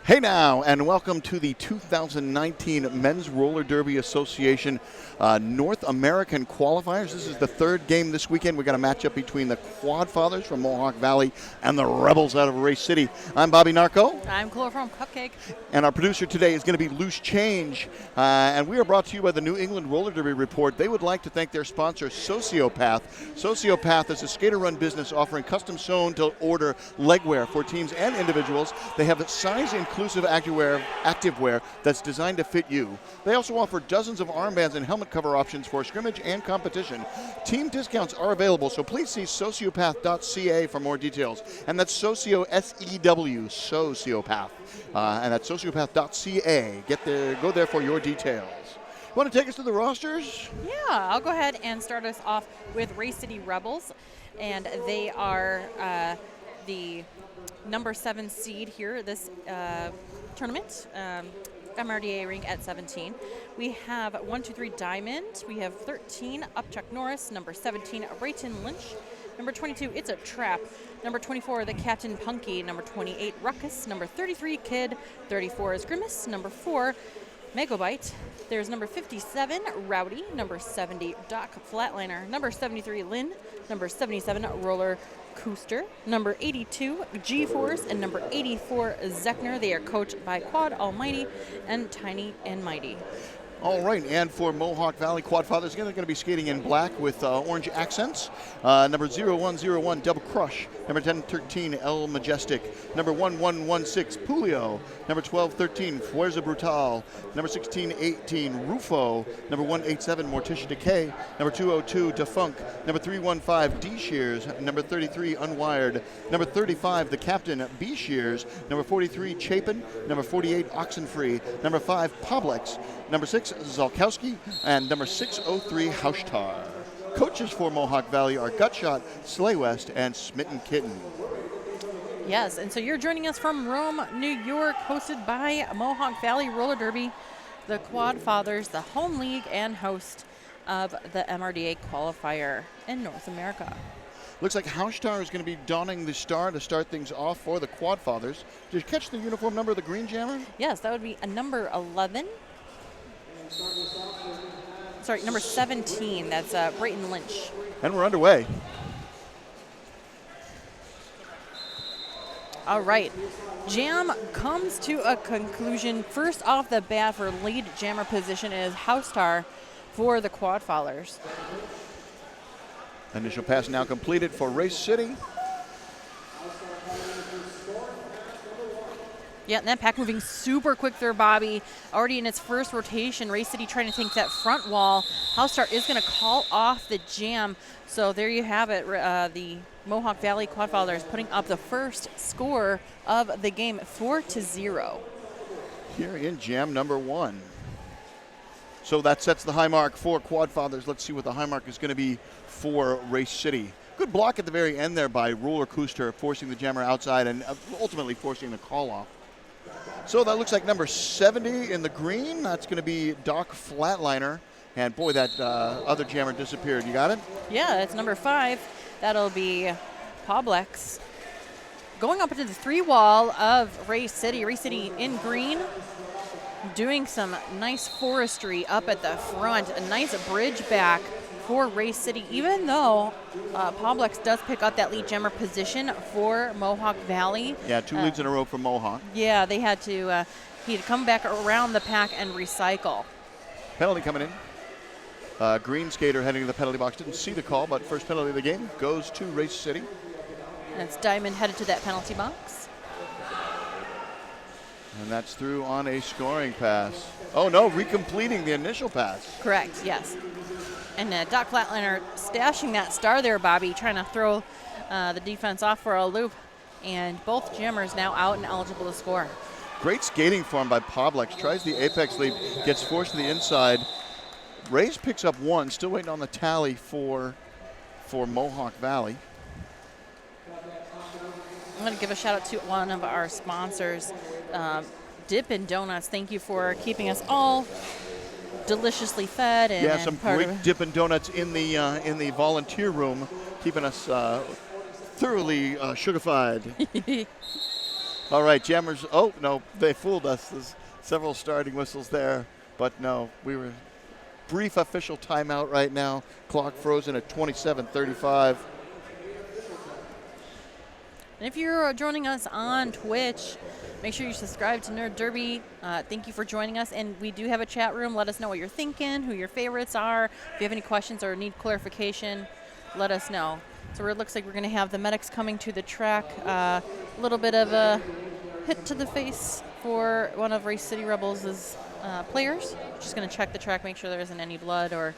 Hey now, and welcome to the 2019 Men's Roller Derby Association North American Qualifiers. This is the third game this weekend. We've got a matchup between the Quad Fathers from Mohawk Valley and the Rebels out of Race City. I'm Bobby Narco. I'm Chloe from Cupcake. And our producer today is going to be Loose Change. And we are brought to you by the New England Roller Derby Report. They would like to thank their sponsor, Sociopath. Sociopath is a skater-run business offering custom-sewn-to-order legwear for teams and individuals. They have size-inclusive activewear that's designed to fit you. They also offer dozens of armbands and helmet cover options for scrimmage and competition. Team discounts are available, so please see sociopath.ca for more details. And that's socio, S-E-W, sociopath. And that's sociopath.ca. Go there for your details. You want to take us to the rosters? Yeah, I'll go ahead and start us off with Race City Rebels. And they are the number 7 seed here this tournament, MRDA rank at 17. We have 1, 2, 3 Diamond. We have 13 Up Chuck Norris. Number 17 Brayton Lynch. Number 22 It's a Trap. Number 24 the Captain Punky. Number 28 Ruckus. Number 33 Kid. 34 is Grimace. Number 4 Megabite. There's number 57 Rowdy. Number 70 Doc Flatliner. Number 73 Lynn. Number 77 Roller Coaster, number 82 G-Force, and number 84 Zeckner. They are coached by Quad Almighty and Tiny and Mighty. All right, and for Mohawk Valley Quad Fathers, again, they're going to be skating in black with orange accents. Number 0101 Double Crush. Number 1013 El Majestic. Number 1116 Pulio. Number 1213 Fuerza Brutal. Number 1618 Rufo. Number 187 Morticia Decay. Number 202 Defunct. Number 315 D Shears. Number 33 Unwired. Number 35 the Captain B Shears. Number 43 Chapin. Number 48 Oxenfree. Number 5 Poblex. Number 6 Zalkowski, and number 603 Haushtar. Coaches for Mohawk Valley are Gutshot, Slay West, and Smitten Kitten. Yes, and so you're joining us from Rome, New York, hosted by Mohawk Valley Roller Derby, the Quad Fathers, the home league and host of the MRDA qualifier in North America. Looks like Haushtar is going to be donning the star to start things off for the Quad Fathers. Did you catch the uniform number of the Green Jammer? Yes, that would be a number 11. Sorry, number 17. That's Brayton Lynch. And we're underway. All right. Jam comes to a conclusion. First off the bat for lead jammer position is Haushtar for the Quad Fathers. Initial pass now completed for Race City. Yeah, and that pack moving super quick there, Bobby. Already in its first rotation, Race City trying to take that front wall. Haushtar is going to call off the jam. So there you have it. The Mohawk Valley Quad Fathers putting up the first score of the game, 4-0. Here in jam number 1. So that sets the high mark for Quad Fathers. Let's see what the high mark is going to be for Race City. Good block at the very end there by Roller Coaster, forcing the jammer outside and ultimately forcing the call off. So that looks like number 70 in the green. That's going to be Doc Flatliner. And boy, that other jammer disappeared. You got it? Yeah, it's number 5. That'll be Poblex. Going up into the 3 wall of Race City. Race City in green. Doing some nice forestry up at the front. A nice bridge back for Race City, even though Poblex does pick up that lead jammer position for Mohawk Valley. Yeah, 2 leads in a row for Mohawk. Yeah, they had to, he had to come back around the pack and recycle. Penalty coming in. Green skater heading to the penalty box. Didn't see the call, but first penalty of the game goes to Race City. And it's Diamond headed to that penalty box. And that's through on a scoring pass. Oh no, recompleting the initial pass. Correct, yes. And Doc Flatliner stashing that star there, Bobby, trying to throw the defense off for a loop. And both jammers now out and eligible to score. Great skating form by Poblex. Tries the apex leap, gets forced to the inside. Race picks up 1, still waiting on the tally for Mohawk Valley. I'm going to give a shout out to one of our sponsors, Dippin' Donuts. Thank you for keeping us all deliciously fed. And, yeah, some great Dippin' Donuts in the volunteer room, keeping us thoroughly sugar-fied. All right, Jammers. Oh, no, they fooled us. There's several starting whistles there. But no, we were brief official timeout right now. Clock frozen at 27:35. And if you're joining us on Twitch, make sure you subscribe to Nerd Derby. Thank you for joining us. And we do have a chat room. Let us know what you're thinking, who your favorites are. If you have any questions or need clarification, let us know. So it looks like we're going to have the medics coming to the track. A little bit of a hit to the face for one of Race City Rebels' players. Just going to check the track, make sure there isn't any blood or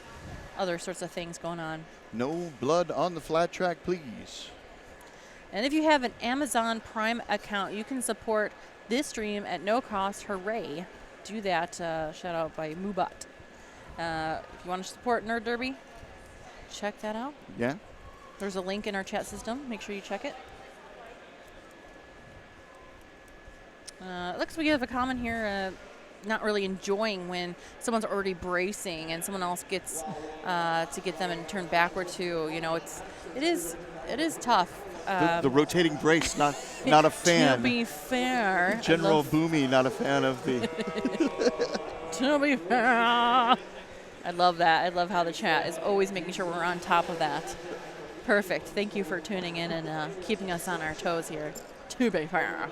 other sorts of things going on. No blood on the flat track, please. And if you have an Amazon Prime account, you can support this stream at no cost. Hooray. Do that. Shout out by Mubat. If you want to support Nerd Derby, check that out. Yeah. There's a link in our chat system. Make sure you check it. Looks like we have a comment here. Not really enjoying when someone's already bracing and someone else gets to get them and turn backward too. You know, it is tough. The rotating brace, not a fan. To be fair, General Boomy, not a fan of the. To be fair, I love that. I love how the chat is always making sure we're on top of that. Perfect. Thank you for tuning in and keeping us on our toes here. To be fair.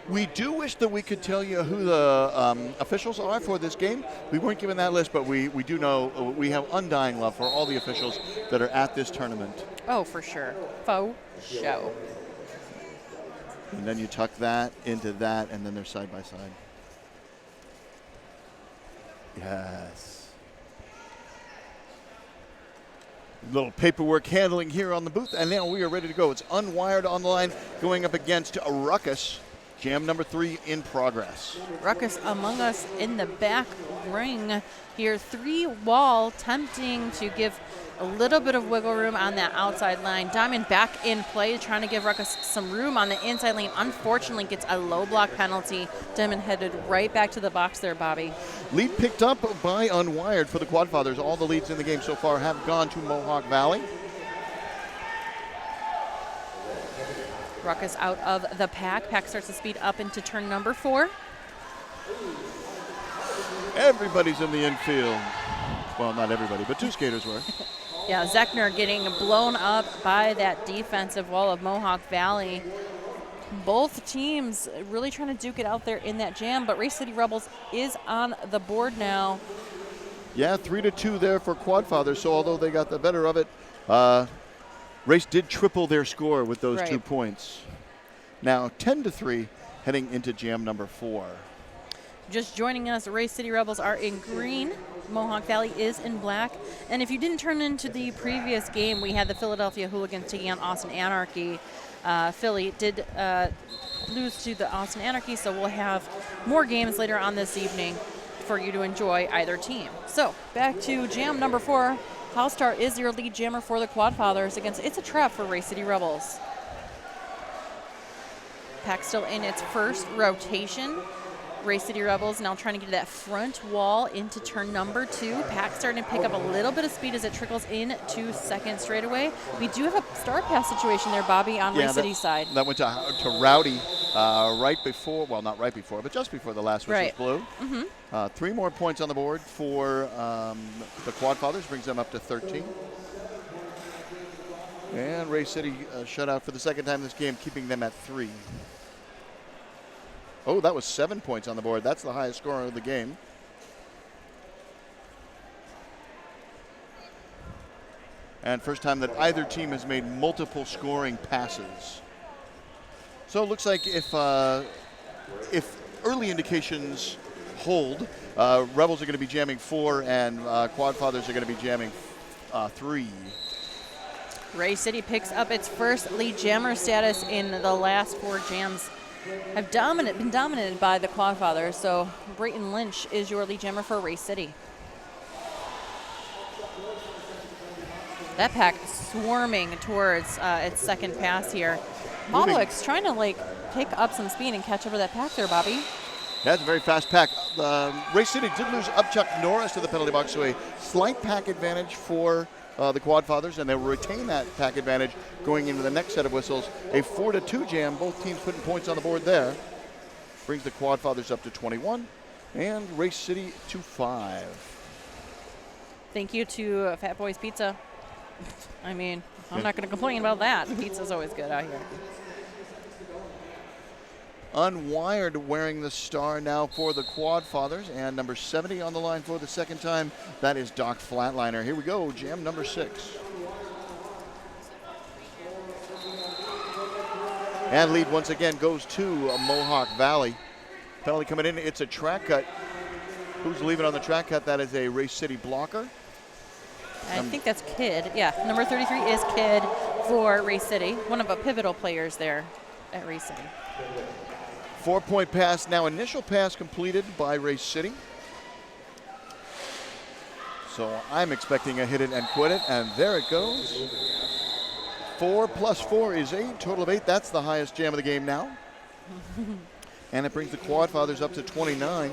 We do wish that we could tell you who the officials are for this game. We weren't given that list, but we do know we have undying love for all the officials that are at this tournament. Oh, for sure. Faux show. And then you tuck that into that, and then they're side by side. Yes. Little paperwork handling here on the booth, and now we are ready to go. It's Unwired on the line going up against a Ruckus. Jam number 3 in progress. Ruckus among us in the back ring here. 3-wall, tempting to give a little bit of wiggle room on that outside line. Diamond back in play, trying to give Ruckus some room on the inside lane. Unfortunately, gets a low block penalty. Diamond headed right back to the box there, Bobby. Lead picked up by Unwired for the Quadfathers. All the leads in the game so far have gone to Mohawk Valley. Ruckus out of the pack. Pack starts to speed up into turn number 4. Everybody's in the infield. Well, not everybody, but 2 skaters were. Yeah, Zechner getting blown up by that defensive wall of Mohawk Valley. Both teams really trying to duke it out there in that jam, but Race City Rebels is on the board now. Yeah, 3-2 there for Quadfathers, so although they got the better of it, Race did triple their score with those 2 points. Now 10-3 heading into jam number 4. Just joining us, Race City Rebels are in green. Mohawk Valley is in black. And if you didn't turn into the previous game, we had the Philadelphia Hooligans taking on Austin Anarchy. Philly did lose to the Austin Anarchy, so we'll have more games later on this evening for you to enjoy either team. So back to jam number 4. Housestar is your lead jammer for the Quadfathers against It's a Trap for Race City Rebels. Pack still in its first rotation. Race City Rebels now trying to get that front wall into turn number 2. Pack starting to pick up a little bit of speed as it trickles in to second straightaway. We do have a start pass situation there, Bobby, on Race City's side. That went to Rowdy right before, well, not right before, but just before the last whistle blew. Mm-hmm. 3 more points on the board for the Quadfathers, brings them up to 13. And Race City shut out for the second time this game, keeping them at 3. Oh, that was 7 points on the board. That's the highest score of the game. And first time that either team has made multiple scoring passes. So it looks like if early indications hold, Rebels are going to be jamming 4 and Quadfathers are going to be jamming 3. Race City picks up its first lead jammer status in the last 4 jams. Have been dominated by the Quadfathers, so Brayton Lynch is your lead jammer for Race City. That pack swarming towards its second pass here. Mohawk's trying to pick up some speed and catch over that pack there, Bobby. That's a very fast pack. Race City did lose Upchuck Norris to the penalty box, so a slight pack advantage for the Quad Fathers, and they'll retain that pack advantage going into the next set of whistles. A 4-2 jam, both teams putting points on the board there. Brings the Quad Fathers up to 21 and Race City to 5. Thank you to Fat Boys Pizza. I mean, I'm not going to complain about that. Pizza's always good out here. Unwired wearing the star now for the Quad Fathers, and number 70 on the line for the second time. That is Doc Flatliner. Here we go, jam number 6. And lead once again goes to Mohawk Valley. Penalty coming in, it's a track cut. Who's leaving on the track cut? That is a Race City blocker. I think that's Kid. Yeah, number 33 is Kid for Race City, one of the pivotal players there at Race City. 4-point pass now, initial pass completed by Race City. So I'm expecting a hit it and quit it, and there it goes. 4 plus 4 is 8, total of 8. That's the highest jam of the game now. And it brings the Quad Fathers up to 29.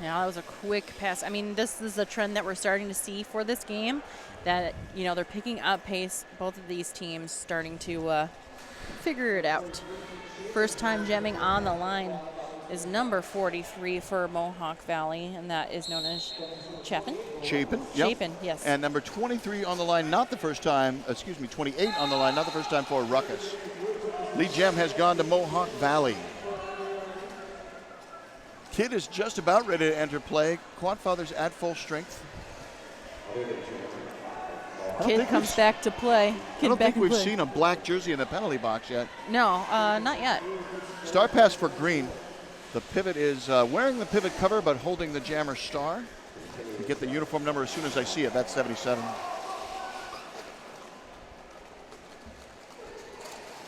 Yeah, that was a quick pass. I mean, this is a trend that we're starting to see for this game, that, you know, they're picking up pace, both of these teams starting to figure it out. First time jamming on the line is number 43 for Mohawk Valley, and that is known as Chapin. Chapin, yep. Chapin, yes. And number 23 on the line, not the first time, 28 on the line, not the first time for Ruckus. Lead jam has gone to Mohawk Valley. Kid is just about ready to enter play. Quad Fathers at full strength. Kid comes back to play. I don't think we've seen a black jersey in the penalty box yet. No, not yet. Star pass for green. The pivot is wearing the pivot cover but holding the jammer star. You get the uniform number as soon as I see it. That's 77.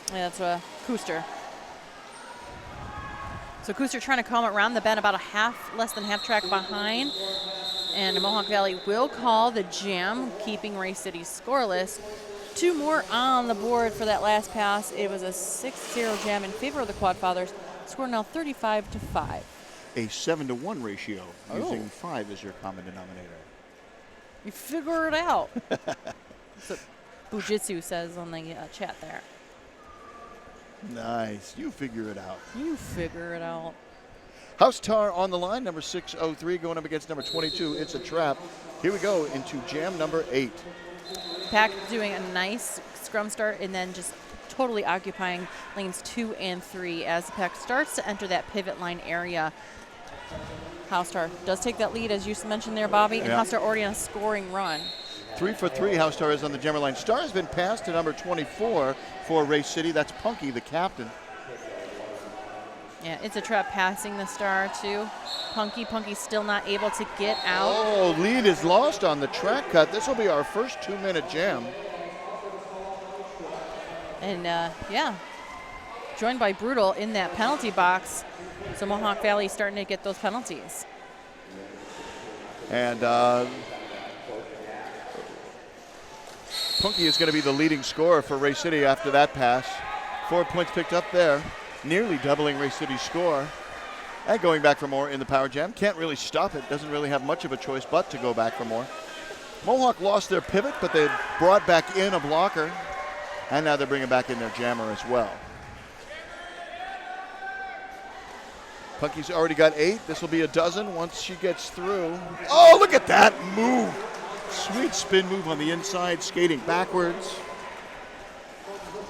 Yeah, that's a Cooster. So Cooster trying to come around the bend, about less than half track behind. And Mohawk Valley will call the jam, keeping Race City scoreless. 2 more on the board for that last pass. It was a 6-0 jam in favor of the Quad Fathers. Score now 35-5. A 7-to-1 ratio, using 5 as your common denominator. You figure it out. That's what Bujitsu says on the chat there. Nice. You figure it out. You figure it out. House Tar on the line, number 603 going up against number 22. It's a trap. Here we go into jam number 8. Pack doing a nice scrum start and then just totally occupying lanes 2 and 3 as the pack starts to enter that pivot line area. House Tar does take that lead, as you mentioned there, Bobby, and House Tar already on a scoring run. 3 for 3, House Star is on the jammer line. Star has been passed to number 24 for Race City. That's Punky, the captain. Yeah, it's a trap passing the star to Punky. Punky's still not able to get out. Oh, lead is lost on the track cut. This will be our first 2-minute jam. And yeah, joined by Brutal in that penalty box. So Mohawk Valley starting to get those penalties. And Punky is going to be the leading scorer for Race City after that pass. 4 points picked up there, nearly doubling Race City's score. And going back for more in the power jam. Can't really stop it. Doesn't really have much of a choice but to go back for more. Mohawk lost their pivot, but they brought back in a blocker. And now they're bringing back in their jammer as well. Punky's already got 8. This will be a dozen once she gets through. Oh, look at that move. Sweet spin move on the inside, skating backwards.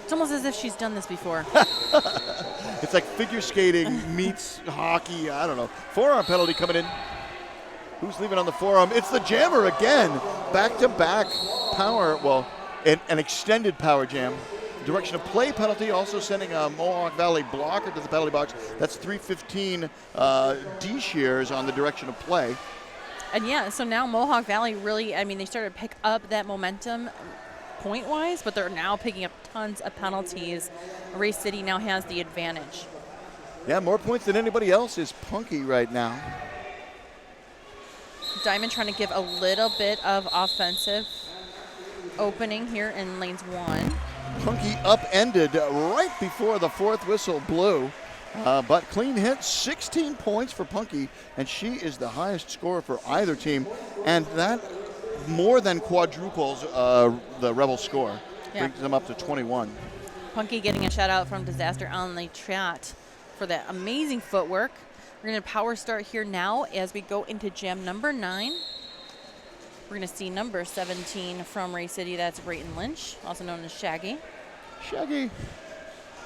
It's almost as if she's done this before. It's like figure skating meets hockey. I don't know. Forearm penalty coming in. Who's leaving on the forearm? It's the jammer again. Back-to-back power, well, an extended power jam. Direction of play penalty, also sending a Mohawk Valley blocker to the penalty box. That's 315 D-shears on the direction of play. And yeah, so now Mohawk Valley really, I mean, they started to pick up that momentum point-wise, but they're now picking up tons of penalties. Race City now has the advantage. Yeah, more points than anybody else is Punky right now. Diamond trying to give a little bit of offensive opening here in lanes 1. Punky upended right before the 4th whistle blew. But clean hit, 16 points for Punky, and she is the highest scorer for either team, and that more than quadruples the Rebel score. Yeah. Brings them up to 21. Punky getting a shout out from Disaster on the chat for that amazing footwork. We're going to power start here now as we go into jam number 9. We're going to see number 17 from Ray City. That's Brayton Lynch, also known as Shaggy. Shaggy.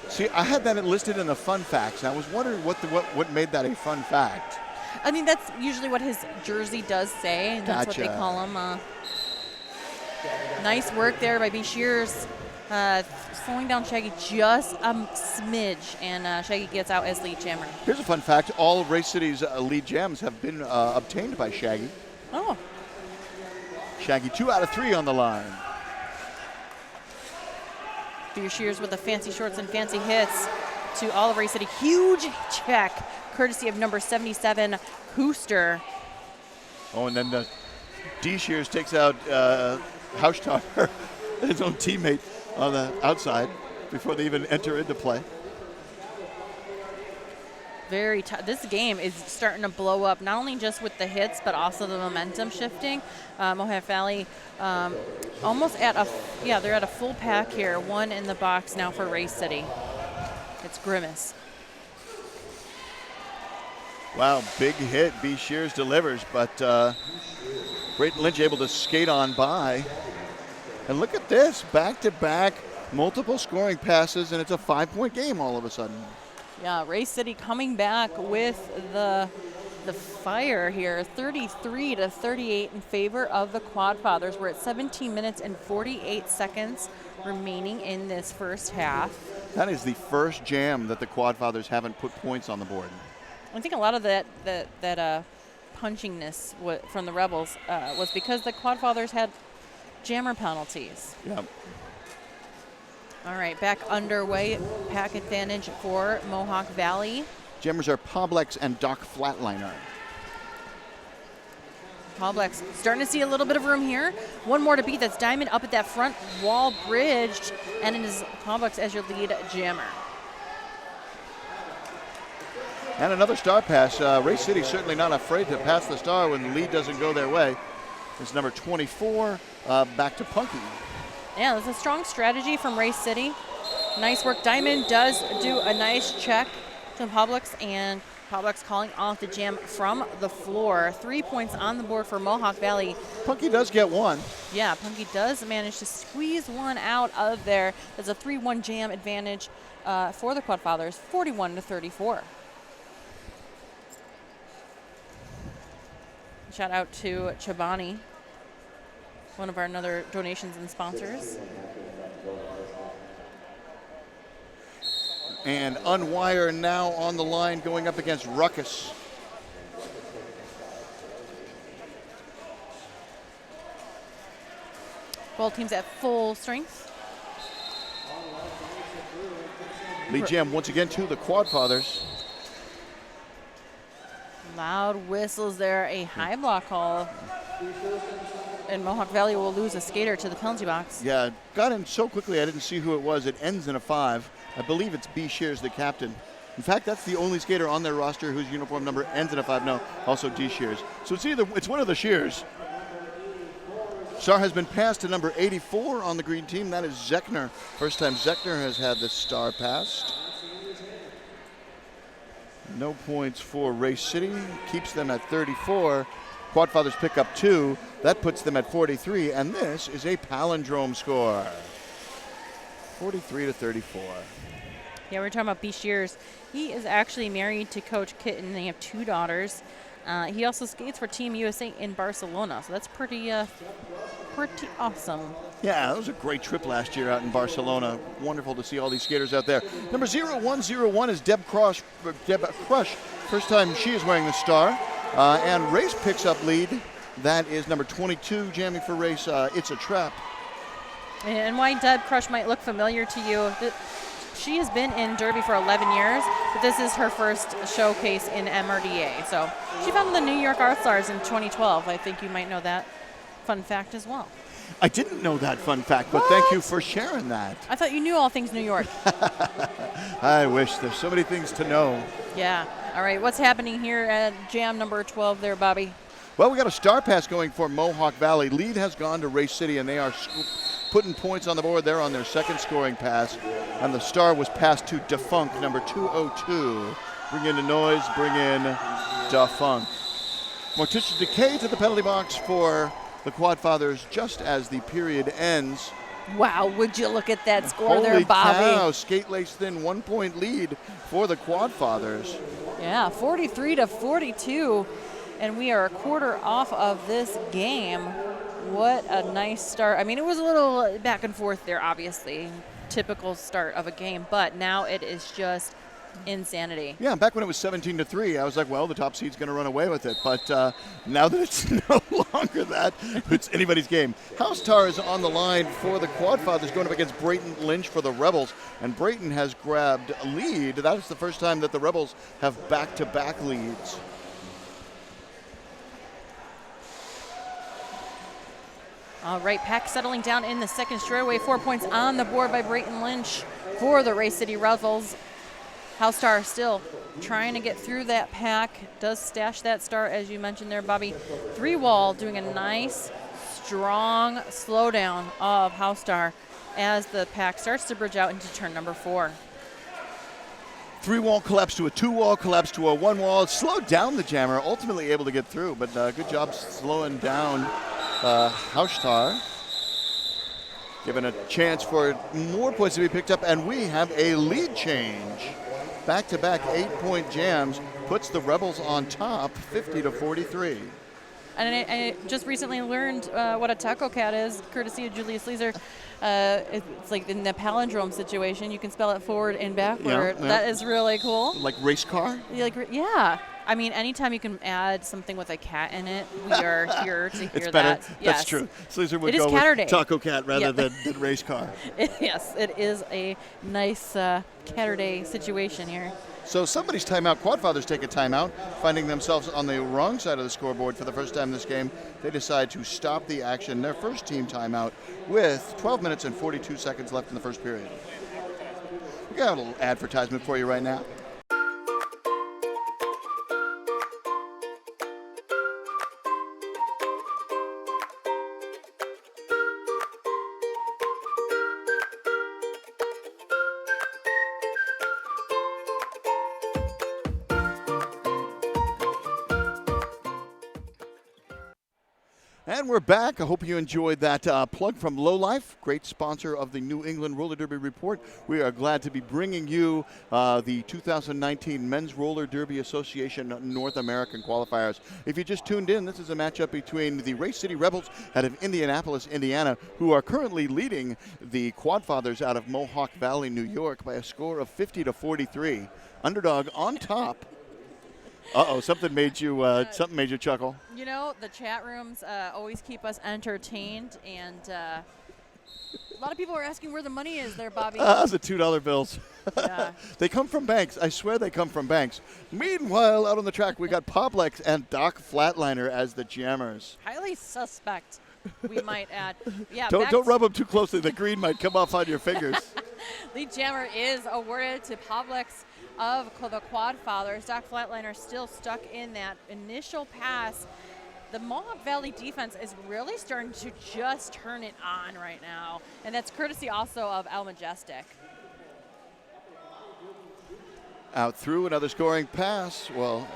See, I had that listed in the fun facts, and I was wondering what made that a fun fact. I mean, that's usually what his jersey does say. That's what they call him. Nice work there by B. Shears. Slowing down Shaggy just a smidge, and Shaggy gets out as lead jammer. Here's a fun fact. All of Ray City's lead jams have been obtained by Shaggy. Oh. Shaggy 2 out of 3 on the line. B. Shears with the fancy shorts and fancy hits to all of Ray City. Huge check, courtesy of number 77, Hooster. Oh, and then D. Shears takes out Haustar, his own teammate, on the outside before they even enter into play. Very tough. This game is starting to blow up, not only just with the hits, but also the momentum shifting. Mohawk Valley almost at they're at a full pack here. 1 in the box now for Ray City. It's Grimace. Wow, big hit. B. Shears delivers, but Brayton Lynch able to skate on by. And look at this, back-to-back, multiple scoring passes, and it's a 5-point game all of a sudden. Yeah, Ray City coming back with the fire here, 33-38 in favor of the Quad Fathers. We're at 17 minutes and 48 seconds remaining in this first half. That is the first jam that the Quad Fathers haven't put points on the board. I think a lot of that punchingness from the Rebels was because the Quad Fathers had jammer penalties. Yep. All right, back underway. Pack advantage for Mohawk Valley. Jammers are Poblex and Doc Flatliner. Poblex starting to see a little bit of room here. One more to beat. That's Diamond up at that front wall, bridged, and it is Poblex as your lead jammer. And another star pass. Ray City certainly not afraid to pass the star when the lead doesn't go their way. It's number 24, back to Punky. Yeah, that's a strong strategy from Ray City. Nice work. Diamond does do a nice check to Poblex, and Poblex calling off the jam from the floor. 3 points on the board for Mohawk Valley. Punky does get one. Yeah, Punky does manage to squeeze one out of there. There's a 3-1 jam advantage for the Quad Fathers, 41-34. Shout out to Chobani, one of our other donations and sponsors. And Unwire now on the line going up against Ruckus. Both teams at full strength. Lead jam once again to the Quad Fathers. Loud whistles there, a high block call. And Mohawk Valley will lose a skater to the penalty box. Yeah, got in so quickly I didn't see who it was. It ends in a 5. I believe it's B. Shears, the captain. In fact, that's the only skater on their roster whose uniform number ends in a 5. No, also D. Shears. So it's one of the Shears. Star has been passed to number 84 on the green team. That is Zechner. First time Zechner has had the star passed. No points for Ray City. Keeps them at 34. Quad Fathers pick up 2. That puts them at 43. And this is a palindrome score. 43-34. Yeah, we're talking about B. Shears. He is actually married to Coach Kitten. They have 2 daughters. He also skates for Team USA in Barcelona. So that's pretty awesome. Yeah, that was a great trip last year out in Barcelona. Wonderful to see all these skaters out there. Number 0101 is Deb Crush. First time she is wearing the star. And Race picks up lead. That is number 22 jamming for Race. It's a Trap. And why Deb Crush might look familiar to you, she has been in Derby for 11 years, but this is her first showcase in MRDA. So she founded the New York Art Stars in 2012. I think you might know that fun fact as well. I didn't know that fun fact, but thank you for sharing that. I thought you knew all things New York. I wish. There's so many things to know. Yeah. All right, what's happening here at jam number 12 there, Bobby? Well, we got a star pass going for Mohawk Valley. Lead has gone to Race City, and they are putting points on the board. They're on their second scoring pass, and the star was passed to Defunk, number 202. Bring in the noise, bring in Defunk. Morticia Decay to the penalty box for the Quad Fathers just as the period ends. Wow, would you look at that score Holy there, Bobby? cow, skate lace thin 1 point lead for the Quad Fathers. Yeah, 43-42, and we are a quarter off of this game. What a nice start. I mean, it was a little back and forth there, obviously. Typical start of a game, but now it is just insanity. Yeah, back when it was 17-3, I was like, well, the top seed's going to run away with it. But now that it's no longer that, it's anybody's game. House Tar is on the line for the Quad Fathers going up against Brayton Lynch for the Rebels. And Brayton has grabbed a lead. That is the first time that the Rebels have back-to-back leads. All right, pack settling down in the second straightaway. 4 points on the board by Brayton Lynch for the Race City Rebels. House Star still trying to get through that pack. Does stash that start, as you mentioned there, Bobby. 3-wall doing a nice, strong slowdown of House Star as the pack starts to bridge out into turn number 4. 3-wall collapse to a 2-wall, collapse to a 1-wall. Slowed down the jammer, ultimately able to get through, but good job slowing down House Star. Given a chance for more points to be picked up, and we have a lead change. Back-to-back 8-point jams puts the Rebels on top, 50-43. And I just recently learned what a taco cat is, courtesy of Julius Leeser. It's like in the palindrome situation. You can spell it forward and backward. Yeah. That is really cool. Like race car? Yeah. I mean, anytime you can add something with a cat in it, we are here to hear It's that. better. Yes. That's true. Sleazer would It is go Catter with Day. taco cat rather than race car. Yes, it is a nice Catter Day situation here. So somebody's timeout. Quad Fathers take a timeout, finding themselves on the wrong side of the scoreboard for the first time this game. They decide to stop the action, their first team timeout, with 12 minutes and 42 seconds left in the first period. We got a little advertisement for you right now. And we're back. I hope you enjoyed that plug from Low Life, great sponsor of the New England Roller Derby Report. We are glad to be bringing you the 2019 Men's Roller Derby Association North American qualifiers. If you just tuned in, this is a matchup between the Race City Rebels out of Indianapolis, Indiana, who are currently leading the Quad Fathers out of Mohawk Valley, New York, by a score of 50-43. Underdog on top. Something made you chuckle. You know, the chat rooms always keep us entertained, and a lot of people are asking where the money is there, Bobby. The $2 bills. Yeah. They come from banks. I swear they come from banks. Meanwhile, out on the track, we got Poplex and Doc Flatliner as the jammers. Highly suspect, we might add. Yeah. Don't rub them too closely. The green might come off on your fingers. Lead jammer is awarded to Poplex of the Quad Fathers. Doc Flatliner still stuck in that initial pass. The Mohawk Valley defense is really starting to just turn it on right now, and that's courtesy also of El Majestic. Out through another scoring pass. Well,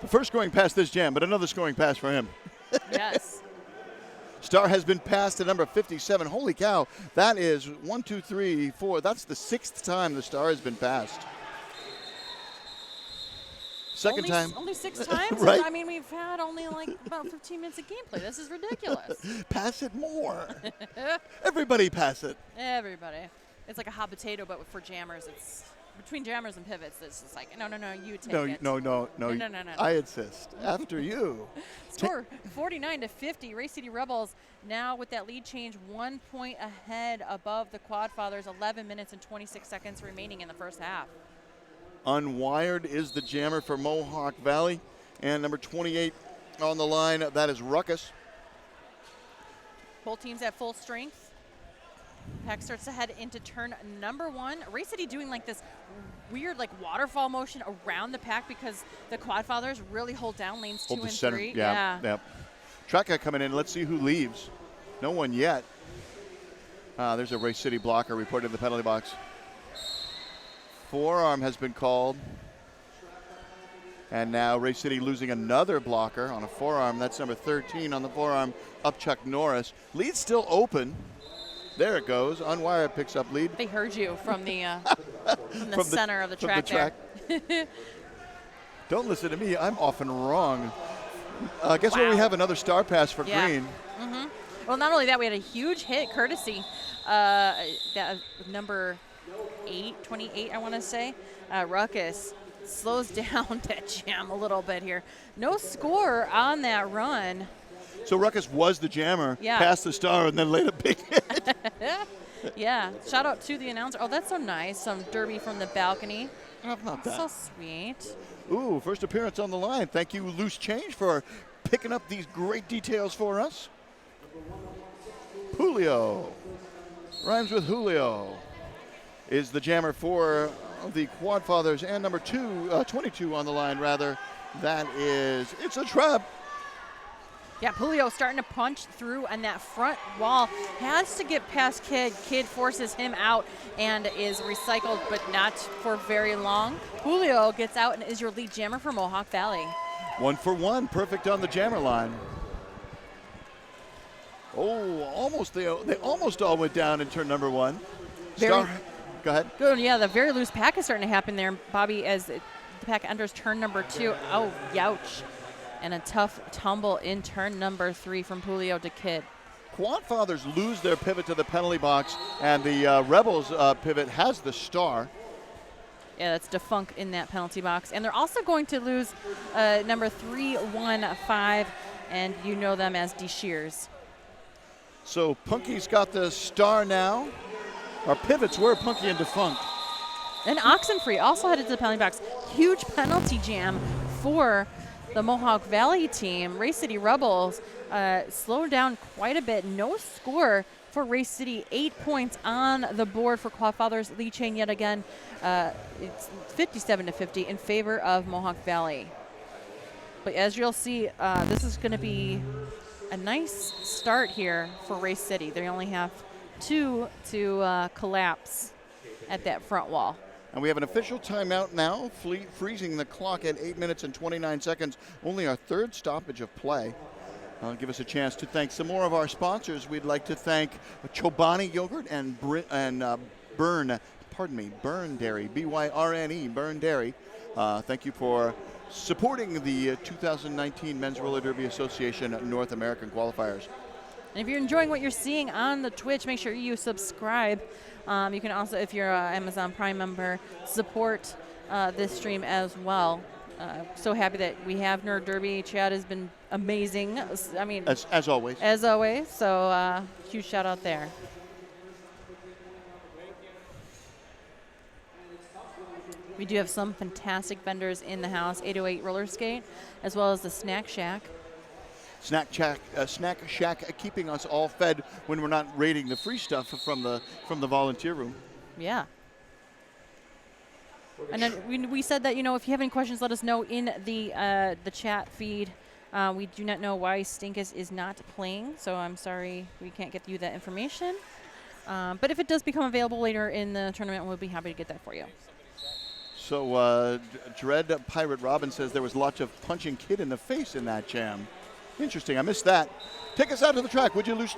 the first scoring pass this jam, but another scoring pass for him. Yes. Star has been passed to number 57. Holy cow. That is 1, 2, 3, 4. That's the 6th time the Star has been passed. Second time. Only 6 times? Right. I mean, we've had only like about 15 minutes of gameplay. This is ridiculous. Pass it more. Everybody pass it. Everybody. It's like a hot potato, but for jammers. It's between jammers and pivots. It's just like, no, you take it. No. I insist. After you. Score 49-50. Race City Rebels now with that lead change 1 point ahead above the Quad Fathers. 11 minutes and 26 seconds remaining in the first half. Unwired is the jammer for Mohawk Valley. And number 28 on the line, that is Ruckus. Both teams at full strength. Pack starts to head into turn number 1. Race City doing like this weird like waterfall motion around the pack because the Quad Fathers really hold down lanes 2 and 3. Yeah. Track guy coming in. Let's see who leaves. No one yet. There's a Race City blocker reported in the penalty box. Forearm has been called. And now Race City losing another blocker on a forearm. That's number 13 on the forearm, up Chuck Norris. Lead still open. There it goes. Unwired picks up lead. They heard you from the center of the track there. Don't listen to me. I'm often wrong. Guess what? We have another star pass for green. Mm-hmm. Well, not only that, we had a huge hit courtesy that number 28, I want to say. Ruckus slows down that jam a little bit here. No score on that run. So Ruckus was the jammer, passed the star, and then laid a big hit. Yeah. Shout out to the announcer. Oh, that's so nice. Some derby from the balcony. How about that? So sweet. Ooh, first appearance on the line. Thank you, Loose Change, for picking up these great details for us. Julio. Rhymes with Julio is the jammer for the Quad Fathers, and number 22 on the line, rather. That is, it's a trap. Yeah, Julio starting to punch through, and that front wall has to get past Kid. Kid forces him out and is recycled, but not for very long. Julio gets out and is your lead jammer for Mohawk Valley. 1 for 1, perfect on the jammer line. Oh, almost they almost all went down in turn number 1. Go ahead. Good, yeah, the very loose pack is starting to happen there, Bobby, as the pack enters turn number 2. Oh, youch. And a tough tumble in turn number 3 from Julio to Kid. Quad Fathers lose their pivot to the penalty box, and the Rebels pivot has the star. Yeah, that's defunct in that penalty box. And they're also going to lose number 315, and you know them as D. Shears. So Punky's got the star now. Our pivots were Punky and Defunct. And Oxenfree also headed to the penalty box. Huge penalty jam for the Mohawk Valley team. Race City Rebels slowed down quite a bit. No score for Race City. 8 points on the board for Quad Fathers. Lead chain yet again. It's 57-50 in favor of Mohawk Valley. But as you'll see, this is going to be a nice start here for Race City. They only have 2 to collapse at that front wall. And we have an official timeout now, freezing the clock at 8 minutes and 29 seconds. Only our 3rd stoppage of play. Give us a chance to thank some more of our sponsors. We'd like to thank Chobani Yogurt and Burn Dairy, B-Y-R-N-E, Burn Dairy. Thank you for supporting the 2019 Men's Roller Derby Association North American qualifiers. And if you're enjoying what you're seeing on the Twitch, make sure you subscribe. You can also, if you're an Amazon Prime member, support this stream as well. So happy that we have Nerd Derby. Chad has been amazing. I mean, as always. As always. So huge shout out there. We do have some fantastic vendors in the house. 808 Roller Skate, as well as the Snack Shack. Snack Shack keeping us all fed when we're not raiding the free stuff from the volunteer room. Yeah. And then we said that, you know, if you have any questions, let us know in the chat feed. We do not know why Stinkus is not playing, so I'm sorry we can't get you that information. But if it does become available later in the tournament, we'll be happy to get that for you. So Dread Pirate Robin says there was lots of punching Kid in the face in that jam. Interesting, I missed that. Take us out to the track. Would you would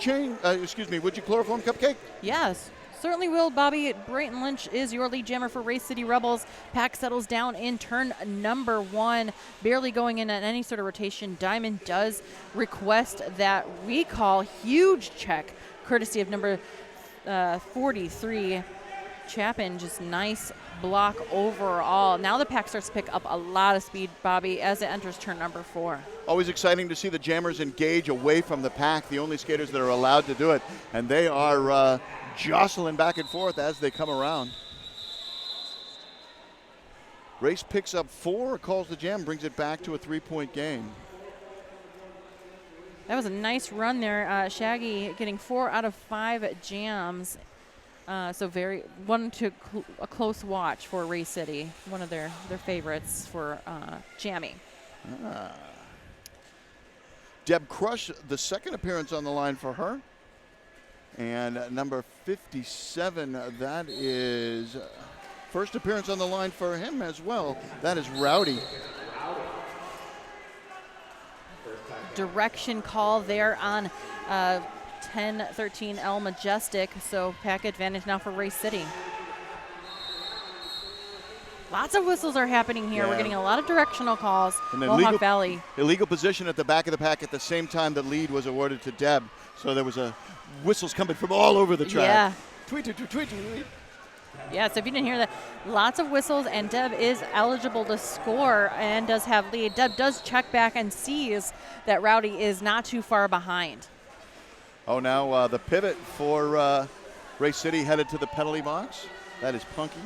you chloroform Cupcake? Yes, certainly will, Bobby. Brayton Lynch is your lead jammer for Race City Rebels. Pack settles down in turn number 1, barely going in at any sort of rotation. Diamond does request that recall. Huge check, courtesy of number 43. Chapin, just nice block overall. Now the pack starts to pick up a lot of speed, Bobby, as it enters turn number 4. Always exciting to see the jammers engage away from the pack, the only skaters that are allowed to do it, and they are jostling back and forth as they come around. Race picks up 4, calls the jam, brings it back to a 3-point game. That was a nice run there. Shaggy getting 4 out of 5 jams. So a close watch for Ray City, one of their favorites for jamming. Deb Crush, the second appearance on the line for her. And number 57, that is first appearance on the line for him as well. That is Rowdy. Direction call there on 10-13 El Majestic, so pack advantage now for Ray City. Lots of whistles are happening here. We're getting a lot of directional calls. Mohawk Valley. Illegal position at the back of the pack at the same time the lead was awarded to Deb. So there was whistles coming from all over the track. Yeah. Tweet, tweet, tweet, tweet. Yeah, so if you didn't hear that, lots of whistles, and Deb is eligible to score and does have lead. Deb does check back and sees that Rowdy is not too far behind. Oh, now the pivot for Ray City headed to the penalty box. That is Punky.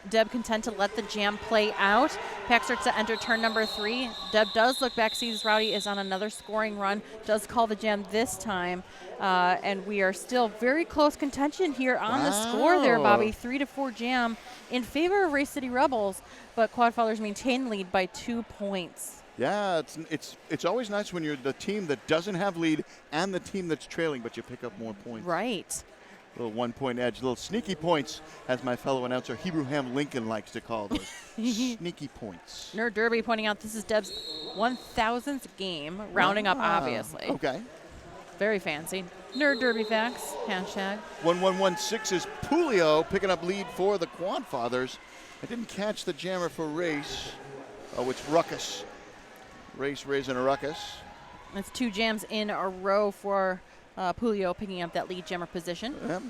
Deb content to let the jam play out. Pack starts to enter turn number 3. Deb does look back, sees Rowdy is on another scoring run, does call the jam this time, and we are still very close contention here on the score there, Bobby. 3-4 jam in favor of Ray City Rebels, but Quad Fathers maintain lead by 2 points. Yeah, it's always nice when you're the team that doesn't have lead and the team that's trailing, but you pick up more points. Right. Little 1-point edge, little sneaky points, as my fellow announcer Hebrew Ham Lincoln likes to call those. Sneaky points. Nerd Derby pointing out this is Deb's 1,000th game, rounding up obviously. Okay. Very fancy. Nerd Derby facts, hashtag. 1116 is Pulio picking up lead for the Quad Fathers. I didn't catch the jammer for Race. Oh, it's Ruckus. Race raising a ruckus. That's 2 jams in a row for Pulio picking up that lead jammer position. Yep.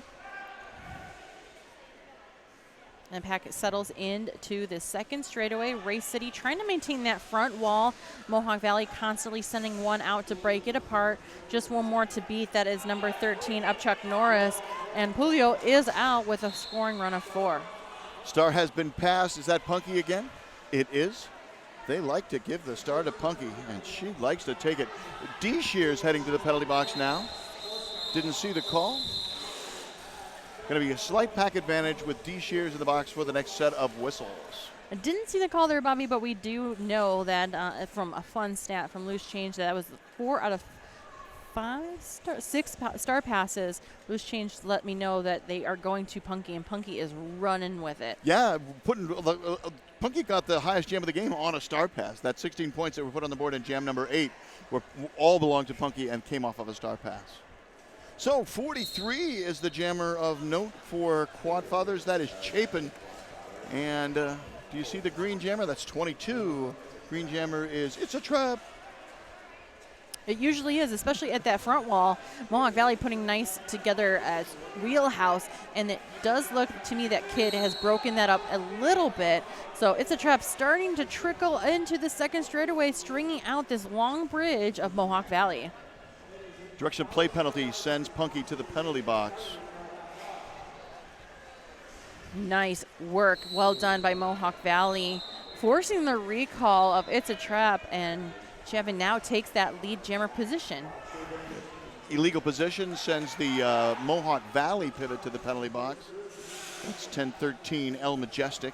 And Packett settles into the second straightaway. Ray City trying to maintain that front wall. Mohawk Valley constantly sending one out to break it apart. Just one more to beat. That is number 13, Upchuck Norris. And Pulio is out with a scoring run of 4. Star has been passed. Is that Punky again? It is. They like to give the star to Punky, and she likes to take it. D Shears heading to the penalty box now. Didn't see the call. Going to be a slight pack advantage with D Shears in the box for the next set of whistles. I didn't see the call there, Bobby, but we do know that from a fun stat from Loose Change that was 4 out of 6 star passes. Loose Change let me know that they are going to Punky, and Punky is running with it. Yeah, Punky got the highest jam of the game on a star pass. That 16 points that were put on the board in jam number 8 all belonged to Punky and came off of a star pass. So 43 is the jammer of note for Quad Fathers. That is Chapin. And do you see the green jammer? That's 22. Green jammer is It's a Trap. It usually is, especially at that front wall. Mohawk Valley putting nice together as wheelhouse, and it does look to me that Kid has broken that up a little bit. So It's a Trap starting to trickle into the second straightaway, stringing out this long bridge of Mohawk Valley. Direction play penalty sends Punky to the penalty box. Nice work. Well done by Mohawk Valley, forcing the recall of It's a Trap, and Chapin now takes that lead jammer position. Illegal position sends the Mohawk Valley pivot to the penalty box. That's 10-13 El Majestic.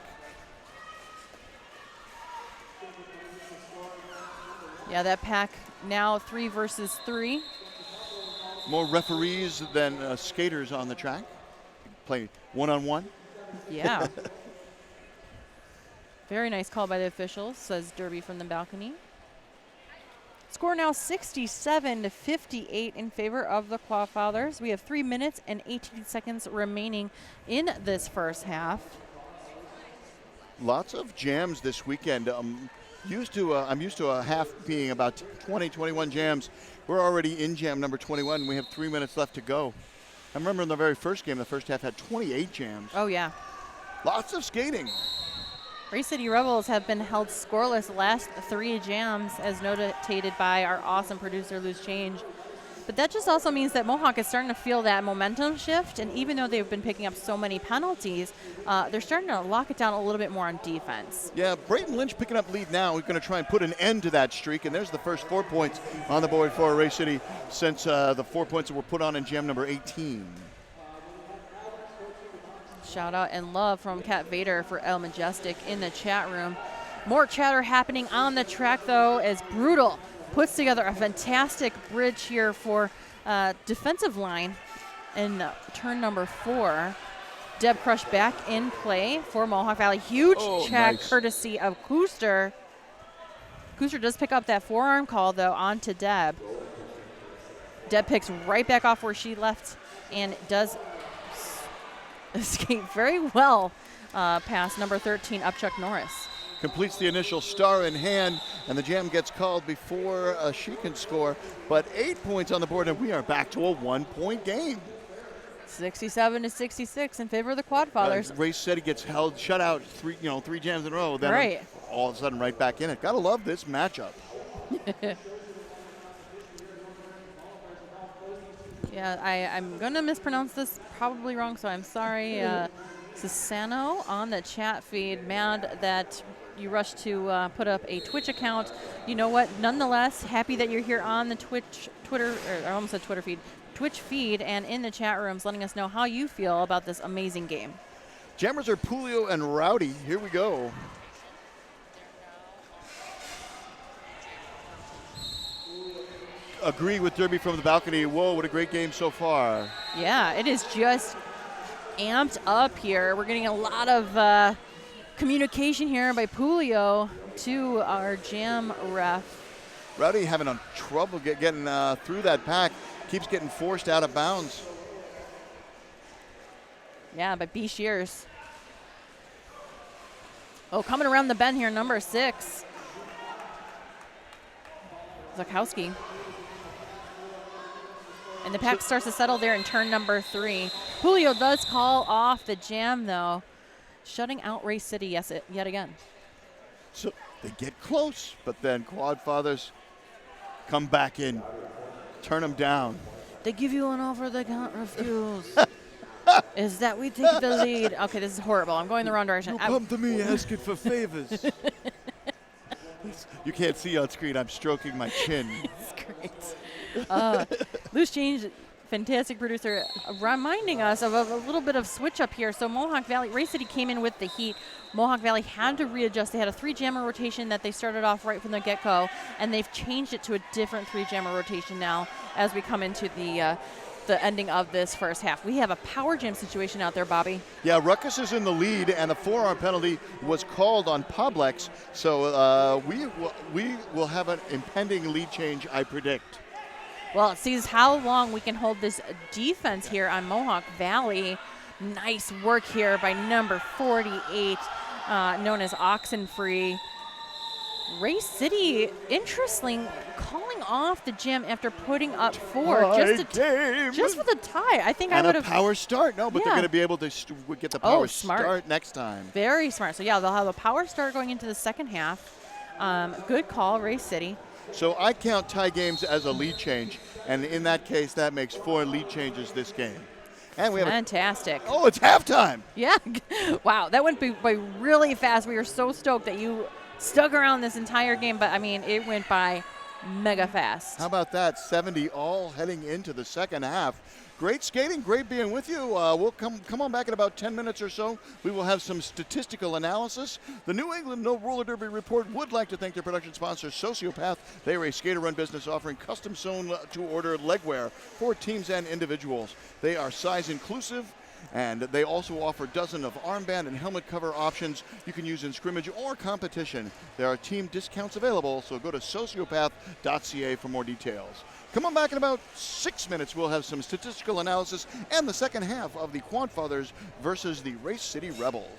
Yeah, that pack now 3 versus 3. More referees than skaters on the track. Play one-on-one. Yeah. Very nice call by the officials, says Derby from the balcony. Score now 67-58 in favor of the Quad Fathers. We have 3 minutes and 18 seconds remaining in this first half. Lots of jams this weekend. I'm used to a half being about 20, 21 jams. We're already in jam number 21, and we have 3 minutes left to go. I remember in the very first game, the first half had 28 jams. Oh, yeah. Lots of skating. Ray City Rebels have been held scoreless the last 3 jams, as notated by our awesome producer, Loose Change. But that just also means that Mohawk is starting to feel that momentum shift, and even though they've been picking up so many penalties, they're starting to lock it down a little bit more on defense. Yeah, Brayton Lynch picking up lead now. He's going to try and put an end to that streak, and there's the first 4 points on the board for Race City since the 4 points that were put on in jam number 18. Shout out and love from Kat Vader for El Majestic in the chat room. More chatter happening on the track, though, as Brutal puts together a fantastic bridge here for defensive line in turn number 4. Deb Crush back in play for Mohawk Valley. Huge check nice. courtesy of Kuster. Kuster does pick up that forearm call, though, onto Deb. Deb picks right back off where she left and does escape very well past number 13, Upchuck Norris. Completes the initial star in hand, and the jam gets called before she can score. But 8 points on the board, and we are back to a 1-point game. 67-66 in favor of the Quad Fathers. Race City gets shut out 3 jams in a row. Then right. all of a sudden right back in it. Gotta love this matchup. Yeah, I'm going to mispronounce this probably wrong, so I'm sorry. Sasano on the chat feed, mad that you rushed to put up a Twitch account. You know what? Nonetheless, happy that you're here on the Twitch feed and in the chat rooms letting us know how you feel about this amazing game. Jammers are Pulio and Rowdy. Here we go. Agree with Derby from the balcony. Whoa, what a great game so far. Yeah, it is just amped up here. We're getting a lot of communication here by Pulio to our jam ref. Rowdy having trouble getting through that pack. Keeps getting forced out of bounds. Yeah, by B. Shears. Oh, coming around the bend here, number 6. Zakowski. And the pack starts to settle there in turn number 3. Julio does call off the jam, though, shutting out Race City yet again. So they get close, but then Quad Fathers come back in, turn them down. They give you an offer they can't refuse. Is that we take the lead? Okay, this is horrible. I'm going the wrong direction. You come to me asking for favors. You can't see on screen. I'm stroking my chin. It's great. Loose Change, fantastic producer, reminding us of a little bit of switch up here. So Mohawk Valley, Race City came in with the heat. Mohawk Valley had to readjust. They had a 3-jammer rotation that they started off right from the get-go, and they've changed it to a different 3-jammer rotation now as we come into the ending of this first half. We have a power jam situation out there, Bobby. Yeah, Ruckus is in the lead, and the forearm penalty was called on Poblex. So we will have an impending lead change, I predict. Well, it sees how long we can hold this defense here on Mohawk Valley. Nice work here by number 48, known as Oxenfree. Race City, interesting, calling off the jam after putting up 4 just for the tie. I think and I would a have power start. No, but they're going to be able to get the power start next time. Very smart. So yeah, they'll have a power start going into the second half. Good call, Race City. So I count tie games as a lead change, and in that case, that makes 4 lead changes this game. And we have fantastic. It's halftime. Yeah. Wow, that went by really fast. We were so stoked that you stuck around this entire game, but I mean, it went by mega fast. How about that? 70 all heading into the second half. Great skating, great being with you. We'll come on back in about 10 minutes or so. We will have some statistical analysis. The New England No Roller Derby Report would like to thank their production sponsor, Sociopath. They are a skater-run business offering custom sewn-to-order legwear for teams and individuals. They are size inclusive, and they also offer dozens of armband and helmet cover options you can use in scrimmage or competition. There are team discounts available, so go to sociopath.ca for more details. Come on back in about 6 minutes. We'll have some statistical analysis and the second half of the Quad Fathers versus the Race City Rebels.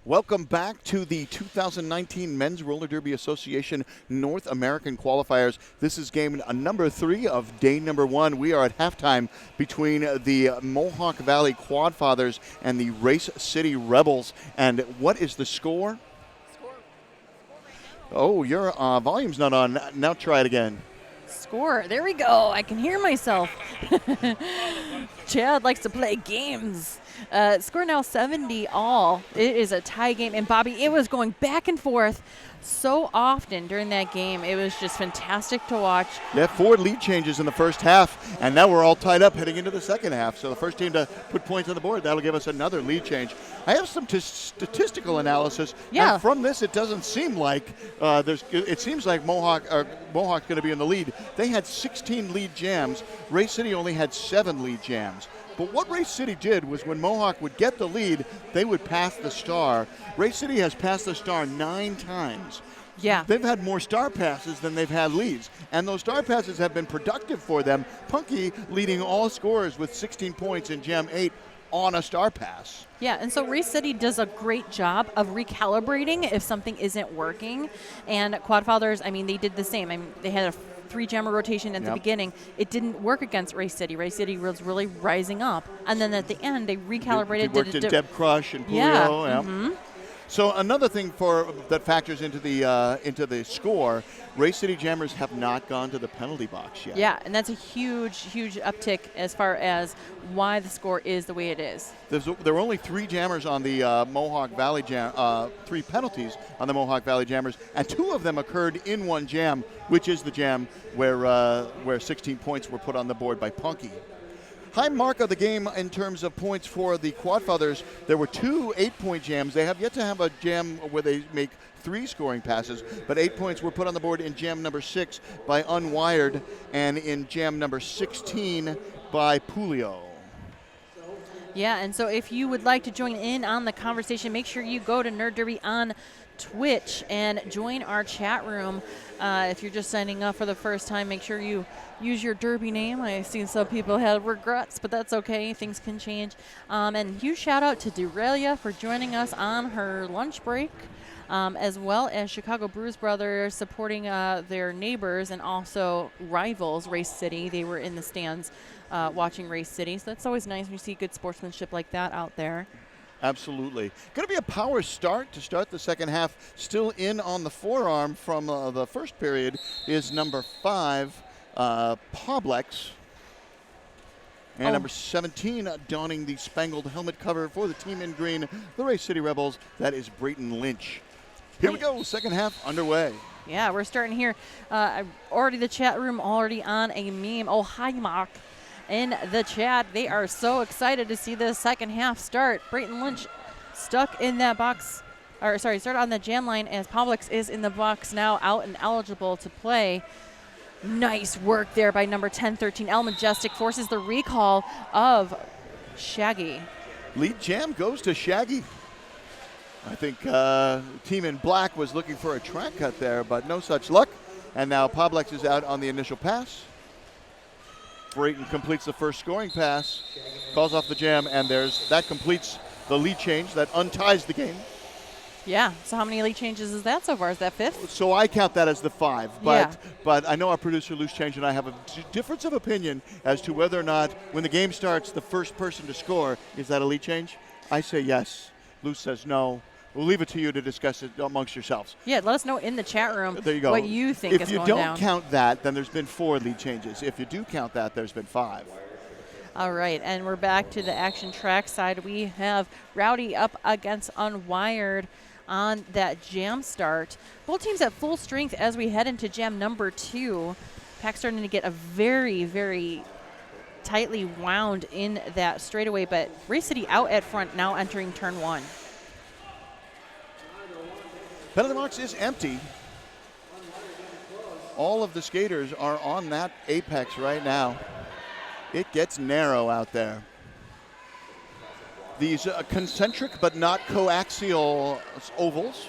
Welcome back to the 2019 Men's Roller Derby Association North American Qualifiers. This is game number 3 of day number 1. We are at halftime between the Mohawk Valley Quadfathers and the Race City Rebels. And what is the score? Oh, your volume's not on. Now try it again. Score. There we go. I can hear myself. Chad likes to play games. Score now 70 all. It is a tie game. And Bobby, it was going back and forth so often during that game. It was just fantastic to watch. Yeah, 4 lead changes in the first half, and now we're all tied up heading into the second half. So the first team to put points on the board, that'll give us another lead change. I have some statistical analysis. Yeah. And from this, it doesn't seem like it seems like Mohawk's going to be in the lead. They had 16 lead jams. Race City only had 7 lead jams. But what Race City did was when Mohawk would get the lead, they would pass the star. Race City has passed the star 9 times. Yeah. They've had more star passes than they've had leads, and those star passes have been productive for them. Punky leading all scorers with 16 points in Jam 8 on a star pass. Yeah, and so Race City does a great job of recalibrating if something isn't working. And Quadfathers, I mean, they did the same. I mean, they had a 3-jammer rotation at the beginning. It didn't work against Race City. Race City was really rising up. And then at the end, they recalibrated. They worked in Deb Crush and Julio. Yeah. Mm-hmm. So another thing that factors into the score, Race City Jammers have not gone to the penalty box yet. Yeah, and that's a huge, huge uptick as far as why the score is the way it is. There were only 3 jammers on the Mohawk Valley Jam, 3 penalties on the Mohawk Valley Jammers, and 2 of them occurred in one jam, which is the jam where 16 points were put on the board by Punky. High mark of the game in terms of points for the Quadfathers. There were 2 8-point jams. They have yet to have a jam where they make 3 scoring passes, but 8 points were put on the board in jam number 6 by Unwired and in jam number 16 by Pulio. Yeah, and so if you would like to join in on the conversation, make sure you go to Nerd Derby on Twitch and join our chat room. If you're just signing up for the first time, make sure you use your Derby name. I've seen some people have regrets, but that's okay. Things can change. And huge shout out to Deralia for joining us on her lunch break, as well as Chicago Brews Brothers supporting their neighbors and also rivals, Race City. They were in the stands watching Race City. So that's always nice when you see good sportsmanship like that out there. Absolutely. Going to be a power start to start the second half. Still in on the forearm from the first period is number 5, Poblex. And number 17 donning the spangled helmet cover for the team in green, the Race City Rebels. That is Brayton Lynch. Here we go, second half underway. Yeah, we're starting here. Already the chat room already on a meme. Oh, hi, Mark. In the chat, they are so excited to see the second half start. Brayton Lynch stuck in that box, started on the jam line as Poblex is in the box now, out and eligible to play. Nice work there by number 10-13. El Majestic forces the recall of Shaggy. Lead jam goes to Shaggy. I think team in black was looking for a track cut there, but no such luck. And now Poblex is out on the initial pass. Brayton completes the first scoring pass, calls off the jam, and that completes the lead change. That unties the game. Yeah, so how many lead changes is that so far? Is that 5th? So I count that as the 5, but I know our producer, Loose Change, and I have a difference of opinion as to whether or not, when the game starts, the first person to score, is that a lead change? I say yes. Loose says no. We'll leave it to you to discuss it amongst yourselves. Yeah, let us know in the chat room there you go. What you think is going down. If you don't count that, then there's been 4 lead changes. If you do count that, there's been 5. All right, and we're back to the action track side. We have Rowdy up against Unwired on that jam start. Both teams at full strength as we head into jam number 2. Pack starting to get a very, very tightly wound in that straightaway, but Race City out at front now entering turn 1. Penalty box is empty. All of the skaters are on that apex right now. It gets narrow out there. These concentric but not coaxial ovals.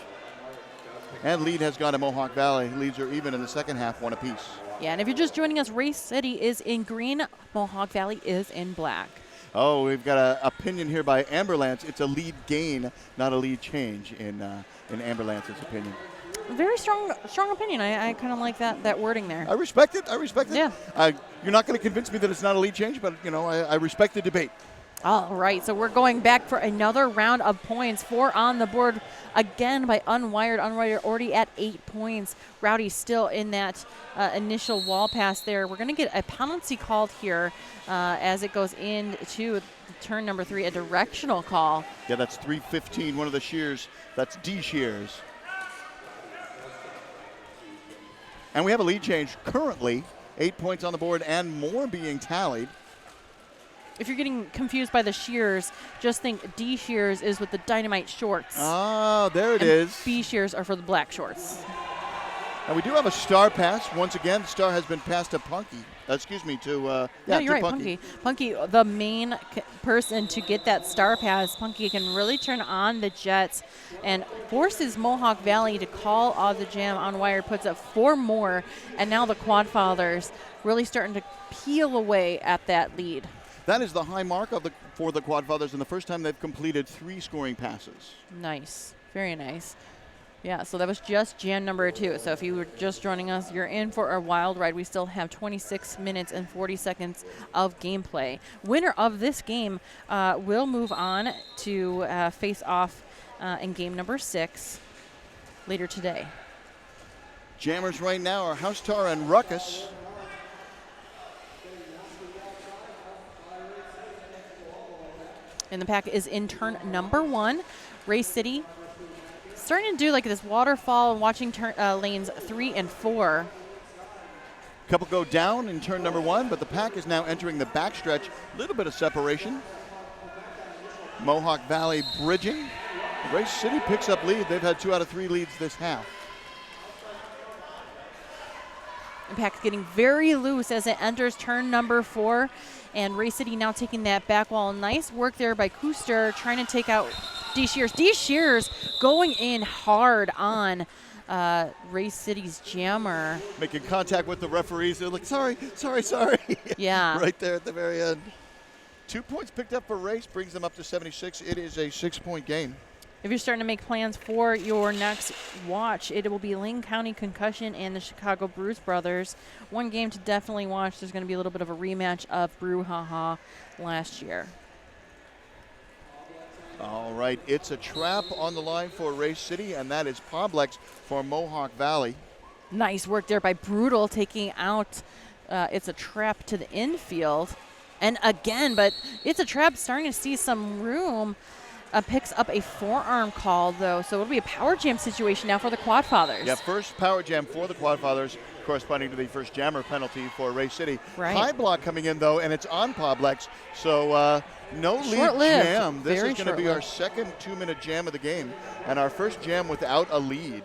And lead has gone to Mohawk Valley. Leads are even in the second half, 1 apiece. Yeah, and if you're just joining us, Race City is in green, Mohawk Valley is in black. Oh, we've got an opinion here by Amberlance. It's a lead gain, not a lead change in Amberlance's opinion. Very strong opinion. I kind of like that wording there. I respect it. I respect it. Yeah. You're not going to convince me that it's not a lead change, but I respect the debate. All right, so we're going back for another round of points. 4 on the board again by Unwired. Unwired already at 8 points. Rowdy still in that initial wall pass there. We're going to get a penalty called here as it goes into turn number 3, a directional call. Yeah, that's 3:15, one of the shears. That's D shears. And we have a lead change currently, 8 points on the board and more being tallied. If you're getting confused by the shears, just think D shears is with the dynamite shorts. Ah, there it and is. B shears are for the black shorts. And we do have a star pass. Once again, the star has been passed to Punky. Excuse me, to No, you're right, Punky. Punky, the main person to get that star pass. Punky can really turn on the Jets and forces Mohawk Valley to call off the jam. Unwired puts up 4 more, and now the Quad Fathers really starting to peel away at that lead. That is the high mark for the Quad Fathers, and the first time they've completed 3 scoring passes. Nice, very nice. Yeah, so that was just jam number 2. So if you were just joining us, you're in for a wild ride. We still have 26 minutes and 40 seconds of gameplay. Winner of this game will move on to face off in game number 6 later today. Jammers right now are House Tar and Ruckus. And the pack is in turn number 1. Race City starting to do like this waterfall and watching lanes 3 and 4. Couple go down in turn number 1, but the pack is now entering the backstretch. A little bit of separation. Mohawk Valley bridging. Race City picks up lead. They've had 2 out of 3 leads this half. The pack's getting very loose as it enters turn number 4. And Race City now taking that back wall. Nice work there by Kuster trying to take out D Shears. D Shears going in hard on Race City's jammer. Making contact with the referees. They're like, sorry. Yeah. Right there at the very end. 2 points picked up for Race, brings them up to 76. It is a 6-point game. If you're starting to make plans for your next watch, it will be Lane County Concussion and the Chicago Bruce Brothers. One game to definitely watch. There's going to be a little bit of a rematch of Brouhaha last year. All right, it's a trap on the line for Race City, and that is Poblex for Mohawk Valley. Nice work there by Brutal taking out It's a Trap to the infield. And again, but It's a Trap starting to see some room. Picks up a forearm call, though, so it'll be a power jam situation now for the Quad Fathers. Yeah, first power jam for the Quad Fathers, corresponding to the first jammer penalty for Race City. Right. High block coming in, though, and it's on Poblex, so no lead Short-lived. jam. This Very is going to be our short-lived. second 2-minute jam of the game, and our first jam without a lead.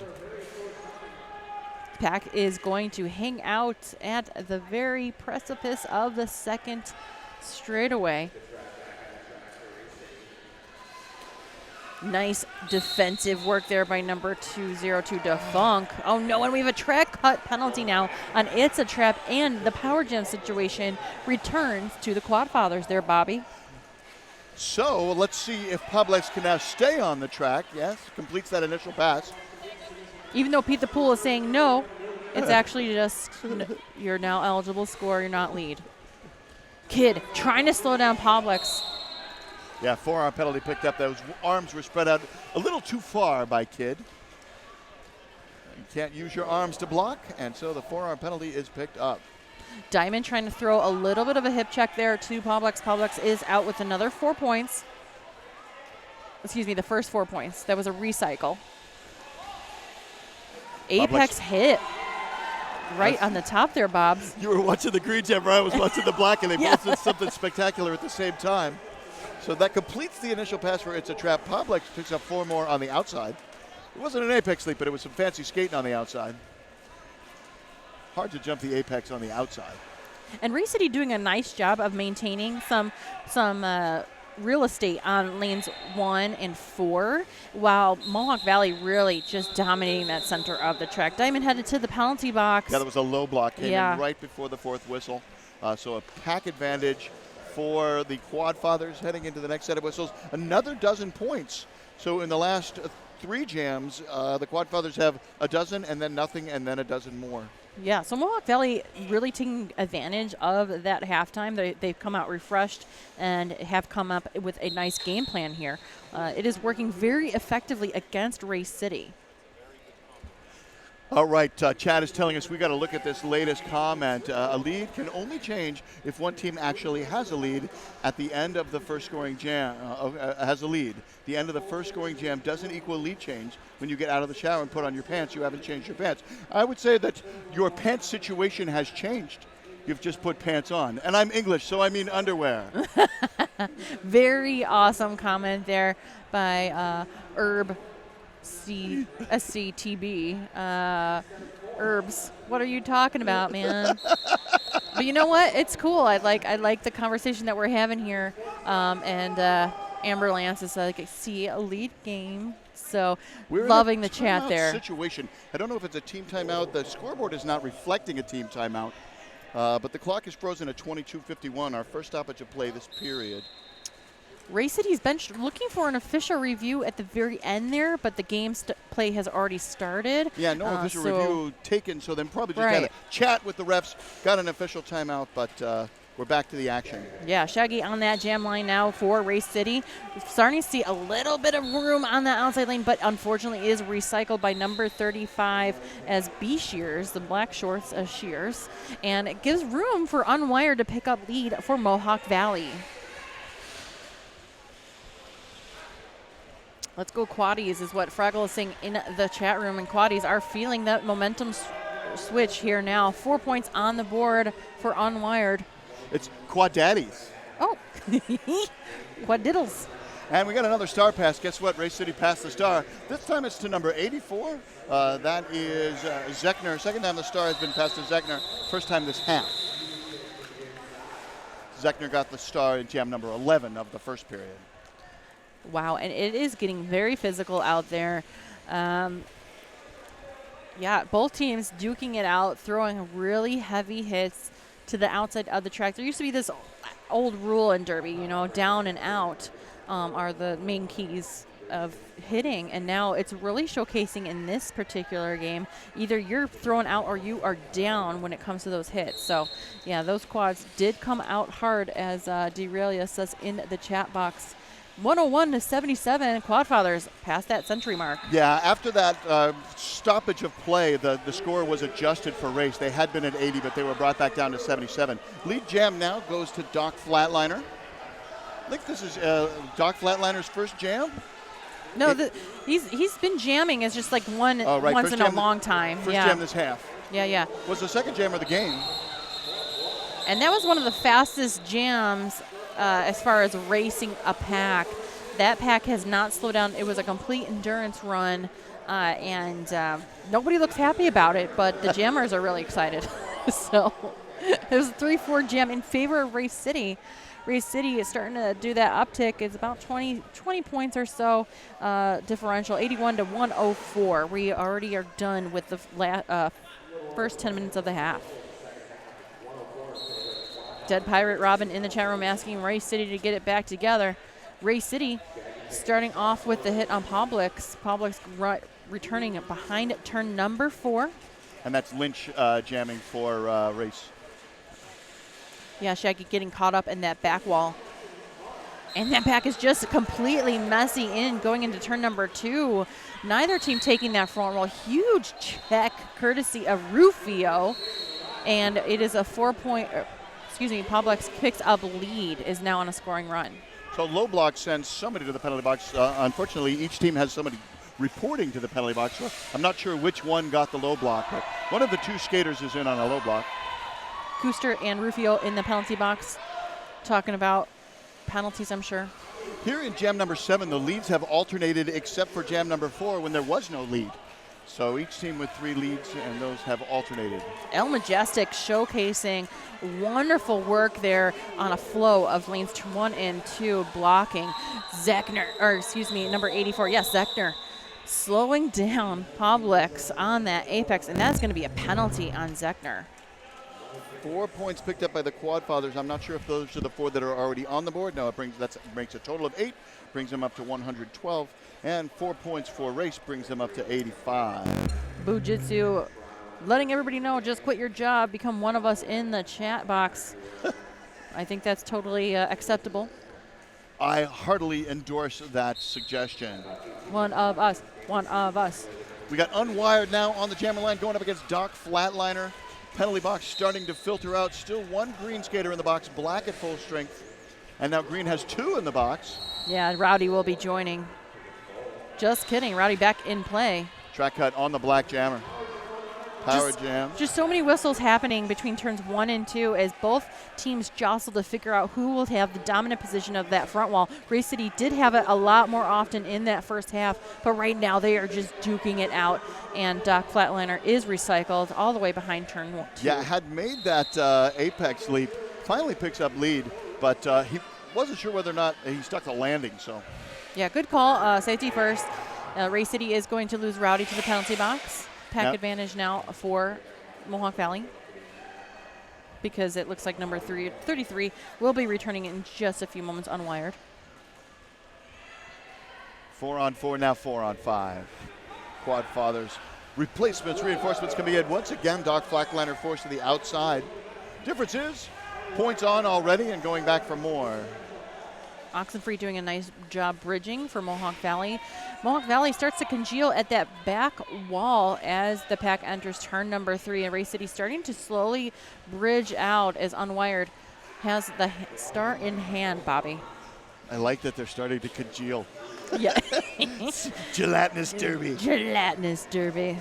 Pack is going to hang out at the very precipice of the second straightaway. Nice defensive work there by number 202 Defunk. Oh no, and we have a track cut penalty now on It's a Trap, and the power jam situation returns to the Quad Fathers there, Bobby. So let's see if Poblex can now stay on the track. Yes, completes that initial pass. Even though Pete the Pool is saying no, it's actually just you're now eligible to score, you're not lead. Kid trying to slow down Poblex. Yeah, forearm penalty picked up. Those arms were spread out a little too far by Kid. You can't use your arms to block, and so the forearm penalty is picked up. Diamond trying to throw a little bit of a hip check there to Poblex. Poblex is out with another 4 points. Excuse me, the first 4 points. That was a recycle. Apex hit right on the top there, Bobs. You were watching the green jam, I was watching the black, and they Yeah. both did something spectacular at the same time. So that completes the initial pass for It's a Trap. Poblex picks up 4 more on the outside. It wasn't an apex leap, but it was some fancy skating on the outside. Hard to jump the apex on the outside. And Race City doing a nice job of maintaining some real estate on lanes 1 and 4, while Mohawk Valley really just dominating that center of the track. Diamond headed to the penalty box. Yeah, that was a low block. Came Yeah. in right before the 4th whistle. So a pack advantage for the Quad Fathers heading into the next set of whistles. Another dozen points. So in the last 3 jams, the Quad Fathers have a dozen and then nothing and then a dozen more. Yeah, so Mohawk Valley really taking advantage of that halftime. They've come out refreshed and have come up with a nice game plan here. It is working very effectively against Race City. All right, Chad is telling us we got to look at this latest comment. A lead can only change if one team actually has a lead at the end of the first scoring jam. Has a lead. The end of the first scoring jam doesn't equal lead change. When you get out of the shower and put on your pants, you haven't changed your pants. I would say that your pants situation has changed. You've just put pants on. And I'm English, so I mean underwear. Very awesome comment there by Herb SCTB. Herbs, what are you talking about, man? But you know what? It's cool. I like the conversation that we're having here. And Amber Lance is like, I see a lead game. So We're loving in the chat there. Situation. I don't know if it's a team timeout. The scoreboard is not reflecting a team timeout. But the clock is frozen at 22:51, our first stoppage of play this period. Race City's bench looking for an official review at the very end there, but the game play has already started. Yeah, no official review taken, so then probably just had a chat with the refs, got an official timeout, but we're back to the action. Yeah, Shaggy on that jam line now for Race City. Starting to see a little bit of room on the outside lane, but unfortunately is recycled by number 35 as B Shears, the black shorts as Shears. And it gives room for Unwired to pick up lead for Mohawk Valley. Let's go Quaddies is what Fraggle is saying in the chat room, and Quaddies are feeling that momentum switch here now. 4 points on the board for Unwired. It's Quad Daddies. Oh, Quadiddles. And we got another star pass. Guess what? Race City passed the star. This time it's to number 84. That is Zechner. Second time the star has been passed to Zechner. First time this half. Zechner got the star in jam number 11 of the first period. Wow, and it is getting very physical out there. Yeah, both teams duking it out, throwing really heavy hits to the outside of the track. There used to be this old rule in Derby, you know, down and out are the main keys of hitting, and now it's really showcasing in this particular game. Either you're thrown out or you are down when it comes to those hits. So, yeah, those quads did come out hard, as Deralia says in the chat box. 101-77, Quad Fathers past that century mark. Yeah, after that stoppage of play, the score was adjusted for race. They had been at 80, but they were brought back down to 77. Lead jam now goes to Doc Flatliner. I think this is Doc Flatliner's first jam. No, he's been jamming. It's just like once in a long time. First jam this half. Yeah. Was the second jam of the game. And that was one of the fastest jams as far as racing a pack. That pack has not slowed down. It was a complete endurance run, and nobody looks happy about it, but the jammers are really excited. So it was a 3-4 jam in favor of Race City. Race City is starting to do that uptick. It's about 20 points or so differential, 81-104. We already are done with the first 10 minutes of the half. Dead Pirate Robin in the chat room asking Race City to get it back together. Race City starting off with the hit on Publix. Publix returning behind turn number 4. And that's Lynch jamming for Race. Yeah, Shaggy getting caught up in that back wall. And that back is just completely messy going into turn number 2. Neither team taking that front roll. Huge check courtesy of Rufio. And it is a 4-point... Publix picks up lead, is now on a scoring run. So low block sends somebody to the penalty box. Unfortunately, each team has somebody reporting to the penalty box. So I'm not sure which one got the low block, but one of the two skaters is in on a low block. Kuster and Rufio in the penalty box talking about penalties, I'm sure. Here in jam number 7, the leads have alternated except for jam number 4 when there was no lead. So each team with 3 leads, and those have alternated. El Majestic showcasing wonderful work there on a flow of lanes 1 and 2, blocking number 84. Yes, Zechner slowing down Publix on that apex, and that's going to be a penalty on Zechner. 4 points picked up by the Quad Fathers. I'm not sure if those are the 4 that are already on the board. No, makes a total of 8, brings them up to 112, and 4 points for Race brings them up to 85. Bujitsu letting everybody know, just quit your job, become one of us in the chat box. I think that's totally acceptable. I heartily endorse that suggestion. One of us, one of us. We got Unwired now on the jammer line going up against Doc Flatliner. Penalty box starting to filter out. Still one green skater in the box, Black at full strength. And now Green has 2 in the box. Yeah, Rowdy will be joining. Just kidding, Rowdy back in play. Track cut on the Black jammer. Power jam. Just so many whistles happening between turns 1 and 2 as both teams jostle to figure out who will have the dominant position of that front wall. Race City did have it a lot more often in that first half, but right now they are just duking it out. And Doc Flatliner is recycled all the way behind turn 2. Yeah, had made that apex leap. Finally picks up lead, but he wasn't sure whether or not he stuck the landing. So. Yeah, good call. Safety first. Race City is going to lose Rowdy to the penalty box. Pack advantage now for Mohawk Valley because it looks like number 33 will be returning in just a few moments unwired. 4 on 4, now 4 on 5. Quad Fathers. Replacements, reinforcements coming in. Once again, Doc Flatliner forced to the outside. Difference is points on already and going back for more. Oxenfree doing a nice job bridging for Mohawk Valley. Mohawk Valley starts to congeal at that back wall as the pack enters turn number 3, and Race City starting to slowly bridge out as Unwired has the star in hand, Bobby. I like that they're starting to congeal. Yeah. Gelatinous derby. Gelatinous derby.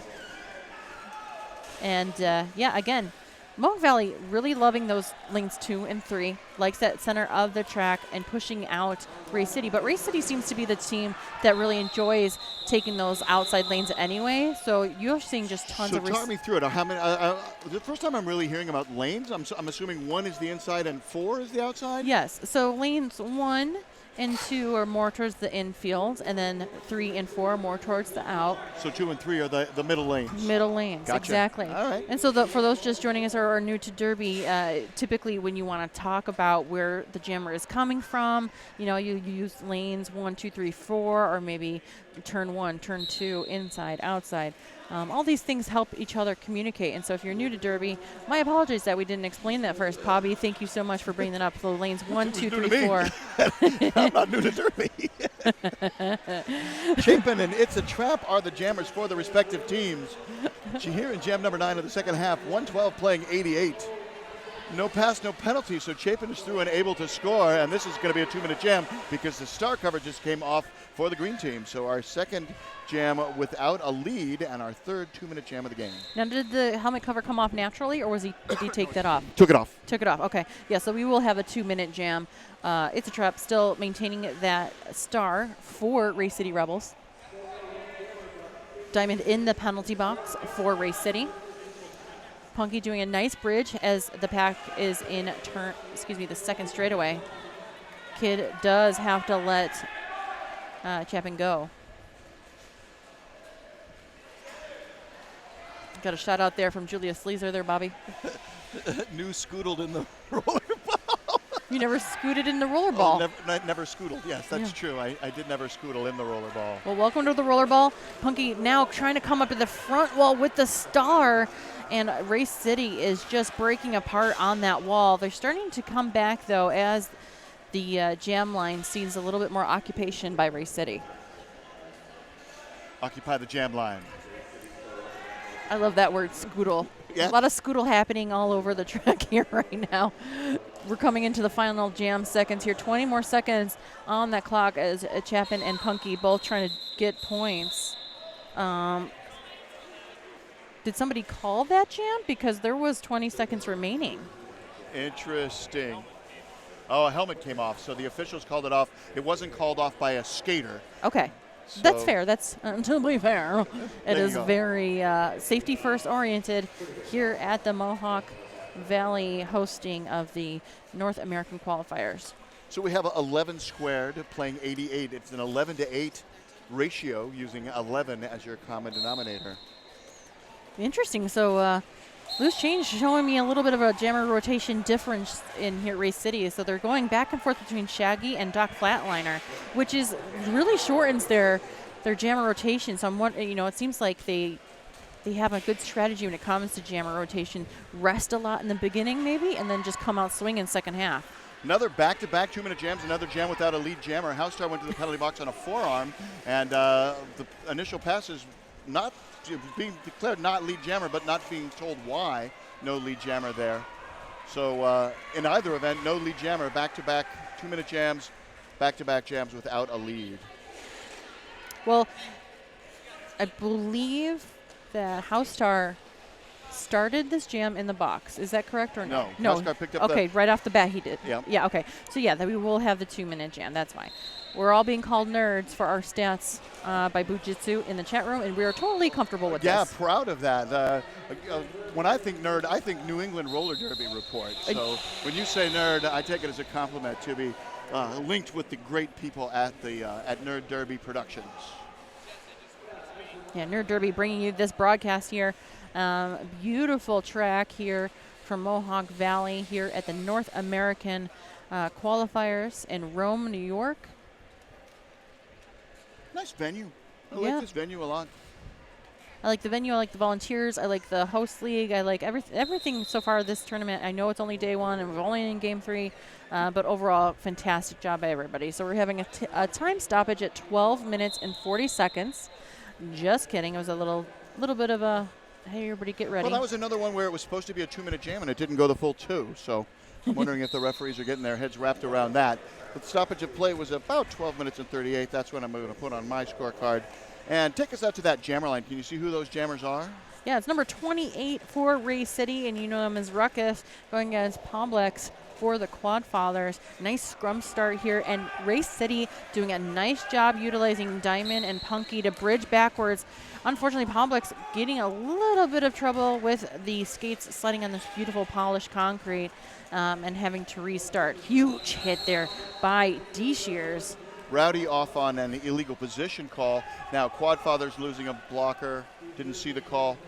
And yeah, again, Mohawk Valley really loving those lanes 2 and 3, likes that center of the track and pushing out Race City. But Race City seems to be the team that really enjoys taking those outside lanes anyway. So you're seeing just tons of. So talk me through it. How many? The first time I'm really hearing about lanes. I'm assuming 1 is the inside and 4 is the outside. Yes. So lanes 1 and 2 are more towards the infield, and then 3 and 4 are more towards the out. So 2 and 3 are the middle lanes. Middle lanes, gotcha. Exactly. All right. And so for those just joining us or are new to Derby, typically when you want to talk about where the jammer is coming from, you know, you use lanes 1, 2, 3, 4, or maybe turn 1, turn 2, inside, outside. All these things help each other communicate. And so if you're new to Derby, my apologies that we didn't explain that first. Pobby, thank you so much for bringing that up. So lanes 1, 2, 3, 4. I'm not new to Derby. Chapin and It's a Trap are the jammers for the respective teams. Here in jam number 9 of the second half, 112 playing 88. No pass, no penalty, so Chapin is through and able to score, and this is going to be a 2-minute jam because the star cover just came off for the green team. So our second jam without a lead and our third 2-minute jam of the game. Now, did the helmet cover come off naturally, or did he take that off? Took it off. Took it off, okay. Yeah, so we will have a 2-minute jam. It's a Trap still maintaining that star for Race City Rebels. Diamond in the penalty box for Race City. Punky doing a nice bridge as the pack is in the second straightaway. Kid does have to let Chapin go. Got a shout out there from Julia Sleazer there, Bobby. New scoodled in the roller ball. You never scooted in the roller ball. Oh, never scoodled. Yes, that's true. I did never scoodle in the roller ball. Well, welcome to the roller ball. Punky now trying to come up to the front wall with the star. And Race City is just breaking apart on that wall. They're starting to come back, though, as the jam line sees a little bit more occupation by Race City. Occupy the jam line. I love that word, scoodle. Yeah. A lot of scoodle happening all over the track here right now. We're coming into the final jam seconds here. 20 more seconds on that clock as Chapin and Punky both trying to get points. Did somebody call that jam? Because there was 20 seconds remaining. Interesting. Oh, a helmet came off, so the officials called it off. It wasn't called off by a skater. Okay. So that's fair. That's to be fair. It is go. very safety first oriented here at the Mohawk Valley hosting of the North American qualifiers. So we have 11 squared playing 88. It's an 11-to-8 ratio using 11 as your common denominator. Interesting. So Loose change showing me a little bit of a jammer rotation difference in here at Race City. So they're going back and forth between Shaggy and Doc Flatliner, which is really shortens their jammer rotation. So I'm wondering, it seems like they have a good strategy when it comes to jammer rotation. Rest a lot in the beginning maybe, and then just come out swinging second half. Another back-to-back 2-minute jams, another jam without a lead jammer. Housestar went to the penalty box on a forearm, and the initial pass is not being declared not lead jammer, but not being told why no lead jammer there. So in either event, no lead jammer, back-to-back 2-minute jams, back-to-back jams without a lead. Well, I believe that Housestar started this jam in the box. Is that correct or no? No. Housestar picked up right off the bat he did. Yeah. Yeah, okay. So yeah, we will have the 2-minute jam. That's fine. We're all being called nerds for our stats by Bujitsu in the chat room, and we are totally comfortable with this. Yeah, proud of that. When I think nerd, I think New England Roller Derby report. So when you say nerd, I take it as a compliment to be linked with the great people at Nerd Derby Productions. Yeah, Nerd Derby bringing you this broadcast here. Beautiful track here from Mohawk Valley here at the North American qualifiers in Rome, New York. Nice venue. I Yeah. like this venue a lot. I like the venue. I like the volunteers. I like the host league. I like everything so far this tournament. I know it's only day one and we're only in game 3, but overall, fantastic job by everybody. So we're having a time stoppage at 12 minutes and 40 seconds. Just kidding. It was a little bit of a, hey, everybody get ready. Well, that was another one where it was supposed to be a 2-minute jam and it didn't go the full 2. So I'm wondering if the referees are getting their heads wrapped around that. The stoppage of play was about 12 minutes and 38. That's what I'm going to put on my scorecard. And take us out to that jammer line. Can you see who those jammers are? Yeah, it's number 28 for Race City, and you know him as Ruckus, going against Poblex for the Quad Fathers. Nice scrum start here, and Race City doing a nice job utilizing Diamond and Punky to bridge backwards. Unfortunately, Poblex getting a little bit of trouble with the skates sliding on this beautiful polished concrete and having to restart. Huge hit there by D-Shears. Rowdy off on an illegal position call. Now Quad Fathers losing a blocker. Didn't see the call.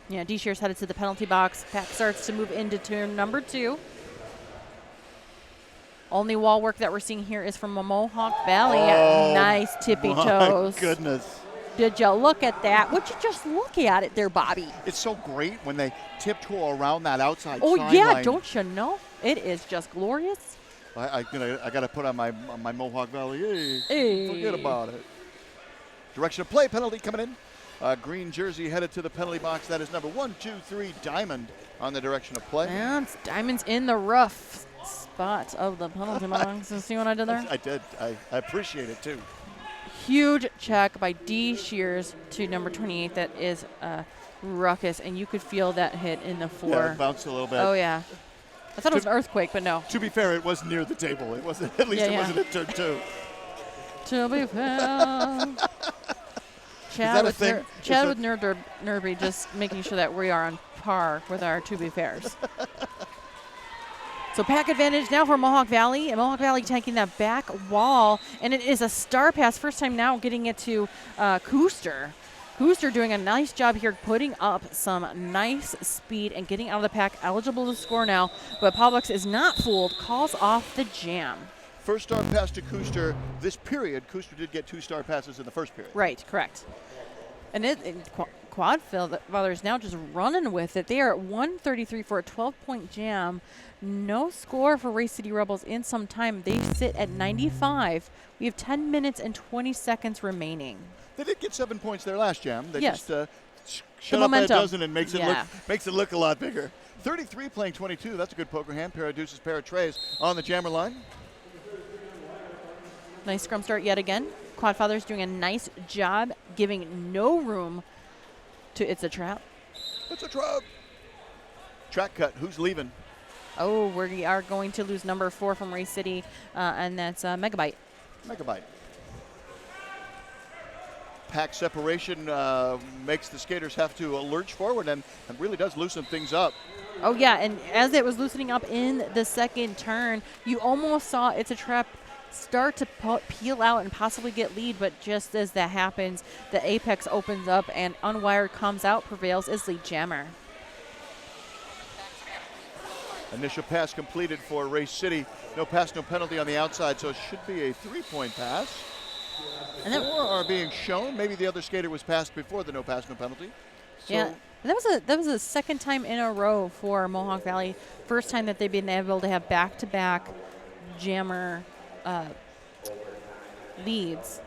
Yeah, D-Shears headed to the penalty box. Pack starts to move into turn number 2. Only wall work that we're seeing here is from Mohawk Valley. Nice tippy toes. My goodness. Did you look at that? Would you just look at it there, Bobby? It's so great when they tiptoe around that outside Oh, sideline. yeah, don't you know? It is just glorious. I got to put on my Mohawk Valley. Hey. Forget about it. Direction of play, penalty coming in. Green jersey headed to the penalty box. That is number 123, Diamond, on the direction of play. And Diamond's in the rough spot of the penalty box. See what I did there? I did. I appreciate it, too. Huge check by D. Shears to number 28. That is Ruckus, and you could feel that hit in the floor. Yeah, it bounced a little bit. Oh, yeah. I thought it was an earthquake, but no. To be fair, it was near the table. It wasn't. At least it wasn't at turn 2. To be fair. Chad with Nerd Derby just making sure that we are on par with our to be fairs. So pack advantage now for Mohawk Valley, and Mohawk Valley taking that back wall, and it is a star pass. First time now getting it to Cooster. Cooster doing a nice job here, putting up some nice speed and getting out of the pack, eligible to score now. But Poblex is not fooled, calls off the jam. First star pass to Cooster this period. Cooster did get 2 star passes in the first period. Right, correct. And Quad Fathers now just running with it. They are at 133 for a 12-point jam. No score for Race City Rebels in some time. They sit at 95. We have 10 minutes and 20 seconds remaining. They did get 7 points their last jam. They just shut the up at a momentum. dozen and makes it look a lot bigger. 33 playing 22. That's a good poker hand. Pair of deuces, pair of trays on the jammer line. Nice scrum start yet again. Quad Fathers doing a nice job giving no room to It's a Trap. It's a trap. Track cut. Who's leaving? Oh, we are going to lose number 4 from Race City, and that's Megabyte. Pack separation makes the skaters have to lurch forward and really does loosen things up. Oh, yeah, and as it was loosening up in the second turn, you almost saw It's a Trap start to peel out and possibly get lead, but just as that happens, the apex opens up and Unwired comes out, prevails as lead jammer. Initial pass completed for Race City. No pass, no penalty on the outside, so it should be a 3-point pass. And then, 4 are being shown. Maybe the other skater was passed before the no pass, no penalty. So yeah, that was a second time in a row for Mohawk Valley. First time that they've been able to have back-to-back jammer leads.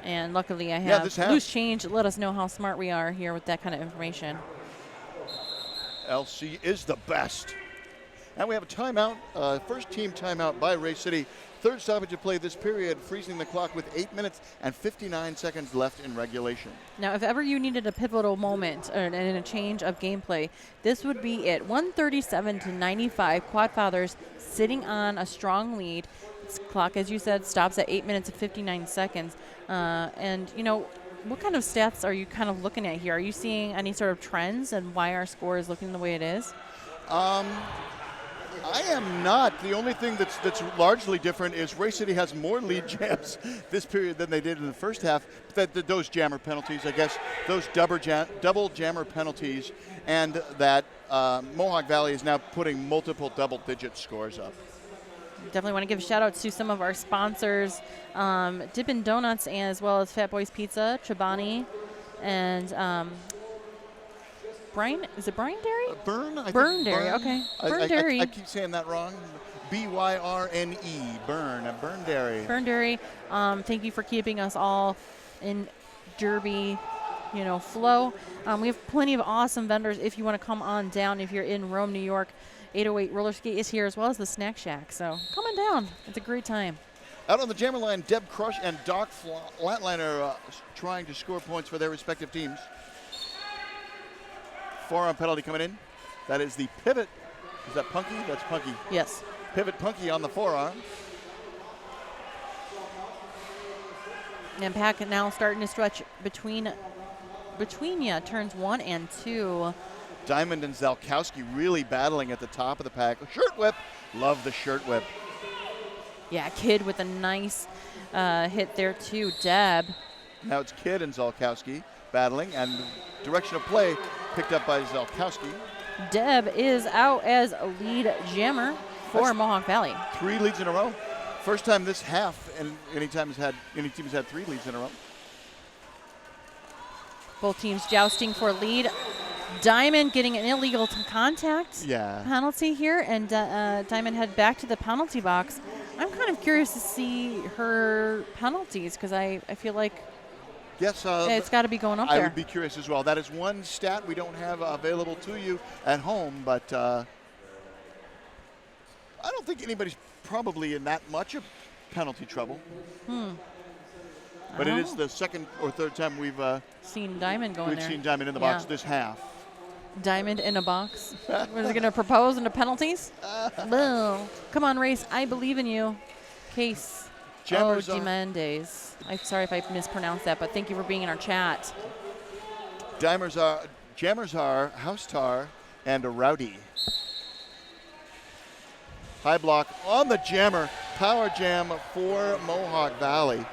And luckily I have loose change. Let us know how smart we are here with that kind of information. LC is the best. And we have a timeout, first team timeout by Race City. Third stoppage of play this period, freezing the clock with 8 minutes and 59 seconds left in regulation. Now, if ever you needed a pivotal moment and a change of gameplay, this would be it. 137 to 95, Quad Fathers sitting on a strong lead. This clock, as you said, stops at 8 minutes and 59 seconds. And, you know, what kind of stats are you kind of looking at here? Are you seeing any sort of trends and why our score is looking the way it is? I am not. The only thing that's largely different is Race City has more lead jams this period than they did in the first half. Those jammer penalties, I guess, those double jammer penalties, and that Mohawk Valley is now putting multiple double-digit scores up. Definitely want to give shout outs to some of our sponsors, Dippin' Donuts, as well as Fat Boys Pizza, Chobani, and Brian, is it Brian Dairy? Burn Dairy, okay. Burn Dairy. I keep saying that wrong. B-Y-R-N-E, Burn Dairy. Burn Dairy, thank you for keeping us all in Derby, flow. We have plenty of awesome vendors if you want to come on down. If you're in Rome, New York, 808 Roller Skate is here, as well as the Snack Shack. So come on down. It's a great time. Out on the jammer line, Deb Crush and Doc Flatliner trying to score points for their respective teams. Forearm penalty coming in. That is the pivot. Is that Punky? That's Punky. Yes. Pivot Punky on the forearm. And Pack now starting to stretch between turns 1 and 2. Diamond and Zalkowski really battling at the top of the pack. Shirt whip. Love the shirt whip. Yeah, Kid with a nice hit there too. Deb. Now it's Kid and Zalkowski battling, and direction of play picked up by Zalkowski. Deb is out as a lead jammer for Mohawk Valley. 3 leads in a row. First time this half, and any team has had 3 leads in a row. Both teams jousting for lead. Diamond getting an illegal contact penalty here, and Diamond head back to the penalty box. I'm kind of curious to see her penalties because I feel like it's got to be going up there. I would be curious as well. That is one stat we don't have available to you at home, but I don't think anybody's probably in that much of penalty trouble. But it is the second or third time we've seen Diamond going there. We've seen Diamond in the box this half. Diamond in a box. Was he going to propose into penalties? No. Come on, Race. I believe in you. Case. Demendes. I'm sorry if I mispronounced that, but thank you for being in our chat. Jammers are House Tar and a Rowdy. High block on the jammer. Power jam for Mohawk Valley.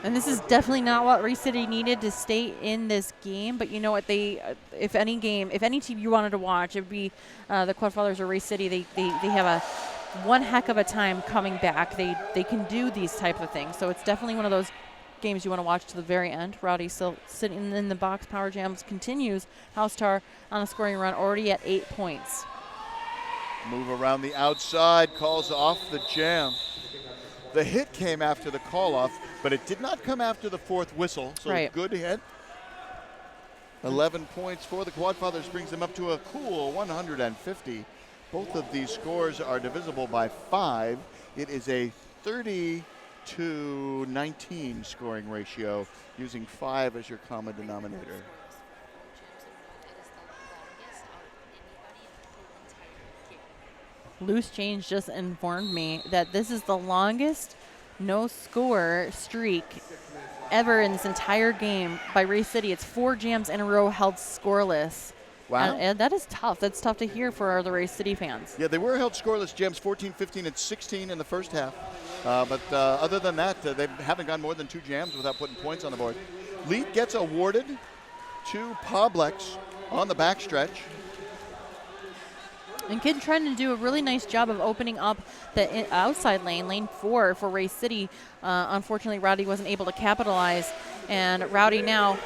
And this is definitely not what Race City needed to stay in this game. But you know what? If any team you wanted to watch, it would be the Quad Fathers or Race City. They have one heck of a time coming back. They can do these type of things. So it's definitely one of those games you want to watch to the very end. Rowdy still sitting in the box. Power Jams continues. House Tar on a scoring run, already at 8 points. Move around the outside, calls off the jam. The hit came after the call-off, but it did not come after the fourth whistle, so good hit. 11 points for the Quad Fathers brings them up to a cool 150. Both of these scores are divisible by 5. It is a 30-19 scoring ratio, using 5 as your common denominator. Loose Change just informed me that this is the longest no-score streak ever in this entire game by Race City. It's 4 jams in a row held scoreless. Wow. And that is tough. That's tough to hear for the Race City fans. Yeah, they were held scoreless jams 14, 15, and 16 in the first half. But other than that, they haven't gone more than 2 jams without putting points on the board. Lead gets awarded to Poblex on the backstretch. And Kid trying to do a really nice job of opening up the outside lane, lane 4 for Race City. Unfortunately, Rowdy wasn't able to capitalize. And Rowdy now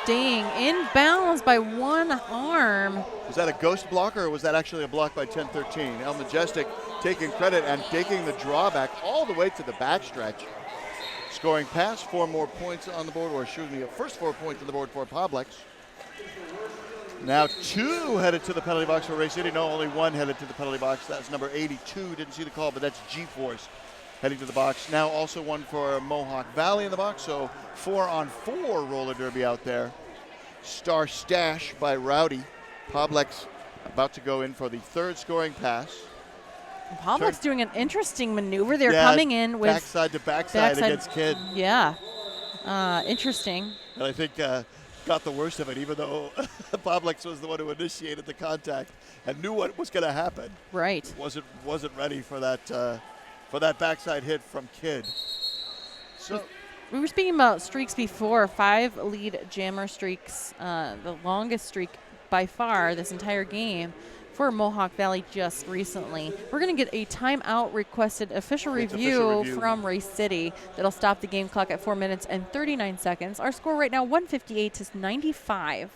staying in bounds by one arm. Was that a ghost blocker, or was that actually a block by 10-13? El Majestic taking credit and taking the drawback all the way to the backstretch. Scoring past 4 more points on the board, or excuse me, first 4 points on the board for Poblex. Now 2 headed to the penalty box for Race City. No, only 1 headed to the penalty box. That's number 82. Didn't see the call, but that's G-Force heading to the box. Now also 1 for Mohawk Valley in the box, so 4-on-4 roller derby out there. Star stash by Rowdy. Poblex about to go in for the 3rd scoring pass. Poblex doing an interesting maneuver. They're coming in with backside to backside against Kid. Yeah, interesting. And I think got the worst of it, even though Poblex was the one who initiated the contact and knew what was going to happen. Right. Wasn't ready for that backside hit from Kid. So we were speaking about streaks before. 5 lead jammer streaks, the longest streak by far this entire game for Mohawk Valley just recently. We're going to get a timeout requested official review from Race City that'll stop the game clock at 4 minutes and 39 seconds. Our score right now 158 to 95.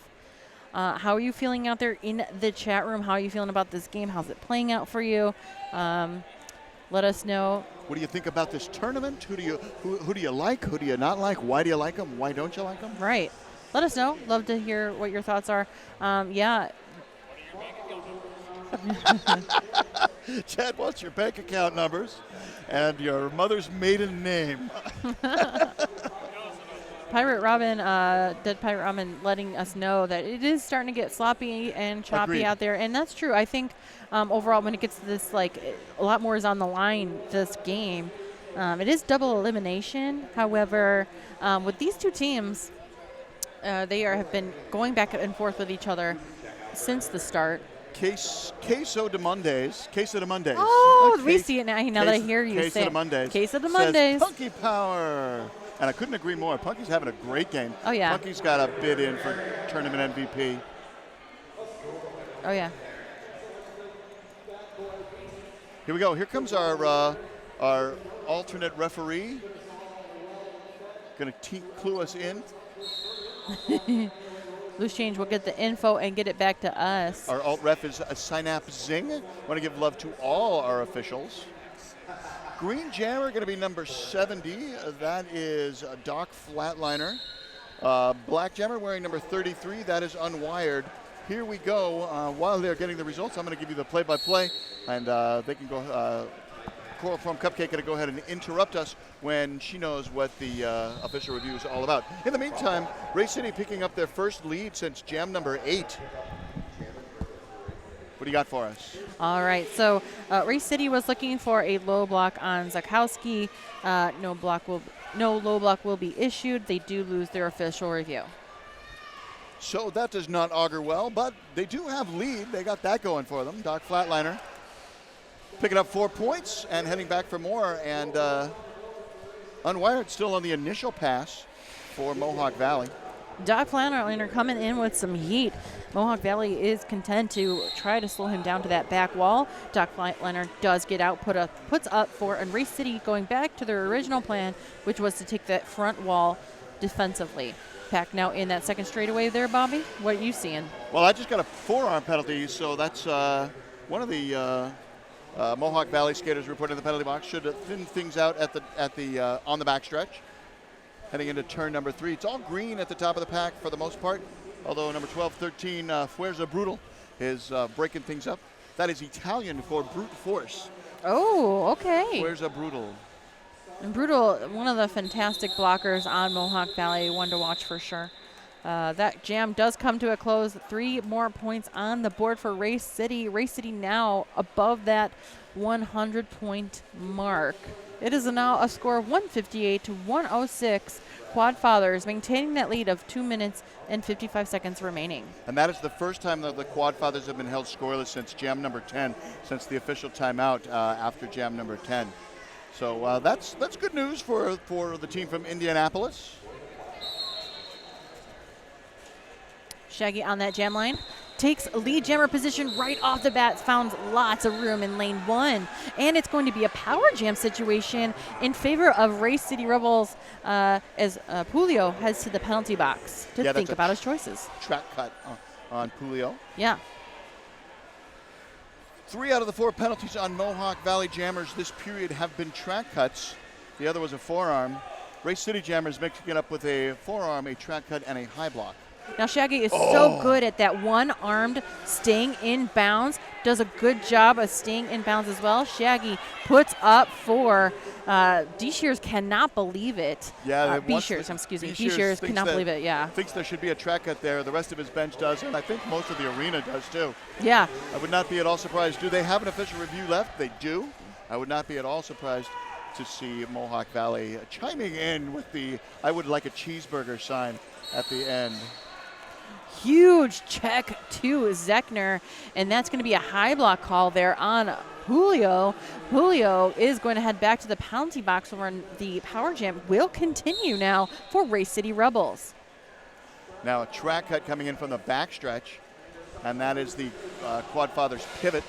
How are you feeling out there in the chat room? How are you feeling about this game? How's it playing out for you? Let us know. What do you think about this tournament? Who do you like? Who do you not like? Why do you like them? Why don't you like them? Right. Let us know. Love to hear what your thoughts are. Yeah. Chad wants your bank account numbers and your mother's maiden name. Pirate Robin, Dead Pirate Robin, letting us know that it is starting to get sloppy and choppy Agreed. out there, and that's true. I think overall, when it gets to this, like, a lot more is on the line this game. It is double elimination. However, with these two teams, they have been going back and forth with each other since the start. Queso de Mondays. Oh, we see it now that I hear you say Queso de Mondays. Queso de Mondays. Punky Power. And I couldn't agree more. Punky's having a great game. Oh, yeah. Punky's got a bid in for tournament MVP. Oh, yeah. Here we go. Here comes our alternate referee. Going to clue us in. Loose change will get the info and get it back to us. Our alt ref is Synapse Zing. Want to give love to all our officials. Green Jammer going to be number 70. That is Doc Flatliner. Black Jammer wearing number 33. That is Unwired. Here we go. While they're getting the results, I'm going to give you the play-by-play, and they can go. Coral Foam Cupcake going to go ahead and interrupt us when she knows what the official review is all about. In the meantime, Race City picking up their first lead since jam number 8. What do you got for us? All right, so Race City was looking for a low block on Zakowski. No low block will be issued. They do lose their official review. So that does not augur well, but they do have lead. They got that going for them. Doc Flatliner picking up 4 points and heading back for more. And Unwired still on the initial pass for Mohawk Valley. Doc Flatliner coming in with some heat. Mohawk Valley is content to try to slow him down to that back wall. Doc Flatliner does get out, puts up for, and Race City going back to their original plan, which was to take that front wall defensively. Pack now in that second straightaway there, Bobby. What are you seeing? Well, I just got a forearm penalty, so that's one of the Mohawk Valley skaters reporting the penalty box. Should have thinned things out at the on the backstretch. Heading into turn number 3. It's all green at the top of the pack for the most part, although number 12, 13, Fuerza Brutal is breaking things up. That is Italian for brute force. Oh, okay. Fuerza Brutal. And Brutal, one of the fantastic blockers on Mohawk Valley, one to watch for sure. That jam does come to a close. 3 more points on the board for Race City. Race City now above that 100-point mark. It is now a score of 158 to 106. Quad Fathers maintaining that lead of 2 minutes and 55 seconds remaining. And that is the first time that the Quad Fathers have been held scoreless since jam number 10, since the official timeout after jam number 10. So that's good news for the team from Indianapolis. Shaggy on that jam line. takes lead jammer position right off the bat, found lots of room in lane 1. And it's going to be a power jam situation in favor of Race City Rebels as Julio heads to the penalty box to think about his choices. Track cut on Julio. Yeah. 3 out of the 4 penalties on Mohawk Valley Jammers this period have been track cuts. The other was a forearm. Race City Jammers mixing it up with a forearm, a track cut, and a high block. Now Shaggy is so good at that one-armed staying in bounds. Does a good job of staying in bounds as well. Shaggy puts up 4. D-Shears cannot believe it. Yeah, B-Shears, excuse me. B-Shears cannot believe it, yeah. Thinks there should be a track cut there. The rest of his bench does, and I think most of the arena does too. Yeah. I would not be at all surprised. Do they have an official review left? They do. I would not be at all surprised to see Mohawk Valley chiming in with the "I would like a cheeseburger" sign at the end. Huge check to Zechner, and that's going to be a high block call there on Julio. Julio is going to head back to the penalty box where the power jam will continue now for Race City Rebels. Now a track cut coming in from the backstretch, and that is the Quad Fathers pivot.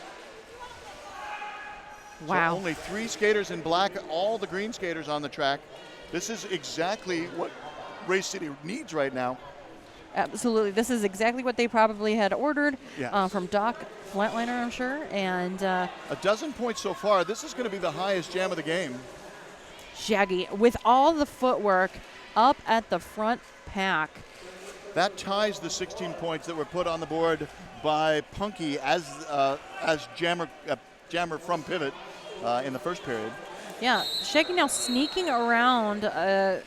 Wow. So only 3 skaters in black, all the green skaters on the track. This is exactly what Race City needs right now. Absolutely. This is exactly what they probably had ordered Yes. from Doc Flatliner, I'm sure. And a dozen points so far. This is going to be the highest jam of the game. Shaggy, with all the footwork up at the front pack. That ties the 16 points that were put on the board by Punky as jammer from pivot in the first period. Yeah, Shaggy now sneaking around, and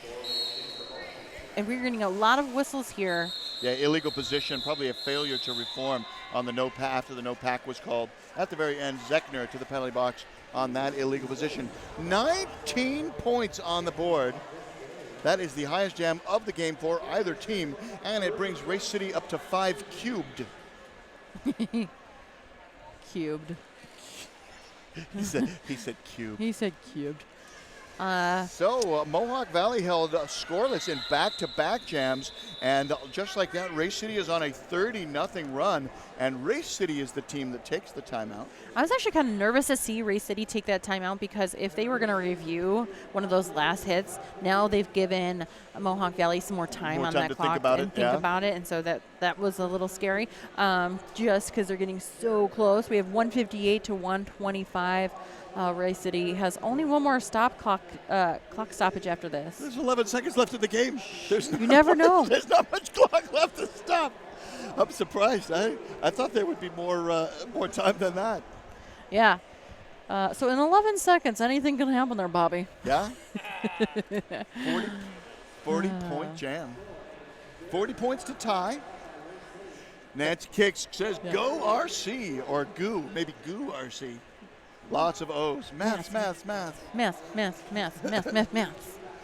we're getting a lot of whistles here. Yeah, illegal position, probably a failure to reform on the after the no pack was called. At the very end, Zechner to the penalty box on that illegal position. 19 points on the board. That is the highest jam of the game for either team, and it brings Race City up to 5 cubed. Cubed. He said cube. He said cubed. So Mohawk Valley held scoreless in back-to-back jams, and just like that, Race City is on a 30-0 run, and Race City is the team that takes the timeout. I was actually kind of nervous to see Race City take that timeout because if they were going to review one of those last hits, now they've given Mohawk Valley some more time on that clock think about it, and so that was a little scary just because they're getting so close. We have 158 to 125. Race City has only one more clock stoppage after this. There's 11 seconds left in the game. You never know. There's not much clock left to stop. I'm surprised. I thought there would be more time than that. Yeah. So in 11 seconds, anything can happen there, Bobby. Yeah. 40-point jam. 40 points to tie. Nancy Kicks says, "Go RC," or "Goo," maybe "Goo RC." Lots of O's. Math.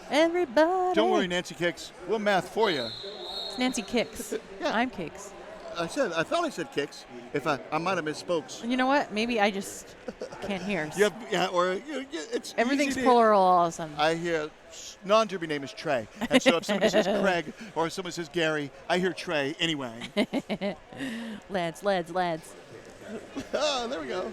Everybody. Don't worry, Nancy Kicks. We'll math for you. It's Nancy Kicks. Yeah. I'm Kicks. I thought I said Kicks. If I might have misspoke. You know what? Maybe I just can't hear. It's everything's plural all of a sudden. I hear non-derby name is Trey, and so if somebody says Craig or if somebody says Gary, I hear Trey anyway. Lads. Oh, there we go.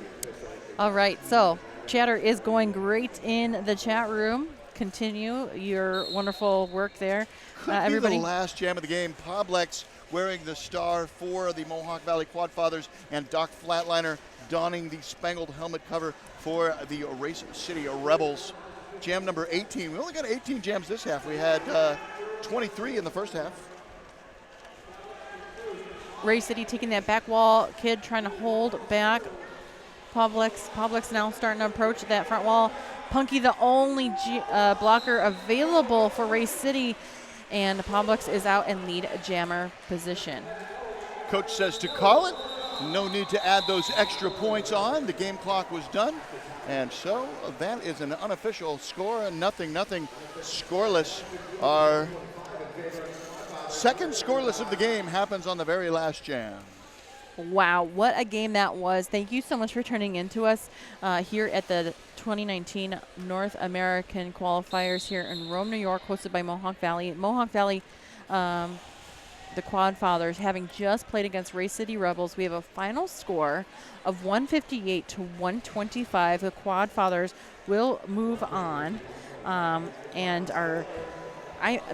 All right, so chatter is going great in the chat room. Continue your wonderful work there. Everybody. The last jam of the game. Poblex wearing the star for the Mohawk Valley Quad Fathers, and Doc Flatliner donning the spangled helmet cover for the Race City Rebels. Jam number 18. We only got 18 jams this half. We had 23 in the first half. Race City taking that back wall. Kid trying to hold back. Poblex now starting to approach that front wall. Punky the only blocker available for Race City, and Poblex is out in lead jammer position. Coach says to call it. No need to add those extra points on. The game clock was done. And so that is an unofficial score, nothing, scoreless. Our second scoreless of the game happens on the very last jam. Wow, what a game that was. Thank you so much for turning in to us here at the 2019 North American qualifiers here in Rome, New York, hosted by Mohawk Valley. Mohawk Valley the Quad Fathers, having just played against Race City Rebels. We have a final score of 158 to 125. The Quad Fathers will move on, and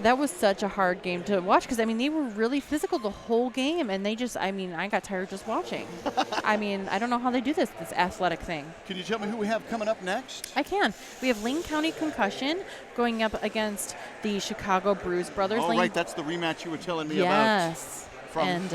that was such a hard game to watch because, I mean, they were really physical the whole game, and they just, I mean, I got tired just watching. I mean, I don't know how they do this athletic thing. Can you tell me who we have coming up next? I can. We have Lane County Concussion going up against the Chicago Bruise Brothers. Oh, right, that's the rematch you were telling me about. Yes. And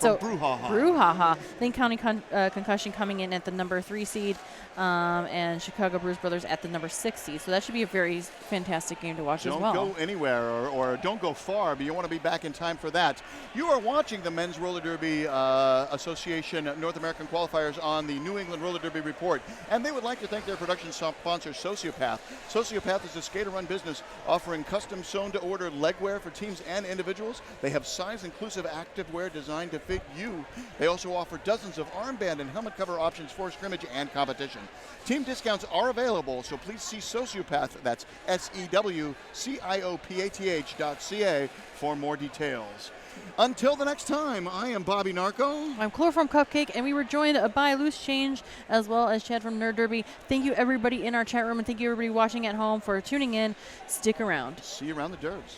so Brouhaha. Lane County Concussion coming in at the number 3 seed, and Chicago Bruise Brothers at the number 6 seed. So that should be a very fantastic game to watch as well. Don't go anywhere or don't go far, but you want to be back in time for that. You are watching the Men's Roller Derby Association North American Qualifiers on the New England Roller Derby Report, and they would like to thank their production sponsor, Sociopath. Sociopath is a skater-run business offering custom sewn-to-order legwear for teams and individuals. They have size-inclusive activewear designed to fit you. They also offer dozens of armband and helmet cover options for scrimmage and competition. Team discounts are available, so please see Sociopath, that's SEWCIOPATH.ca, for more details. Until the next time, I am Bobby Narco. I'm Chloe from Cupcake, and we were joined by Loose Change as well as Chad from Nerd Derby. Thank you, everybody in our chat room, and thank you, everybody watching at home, for tuning in. Stick around. See you around the Derbs.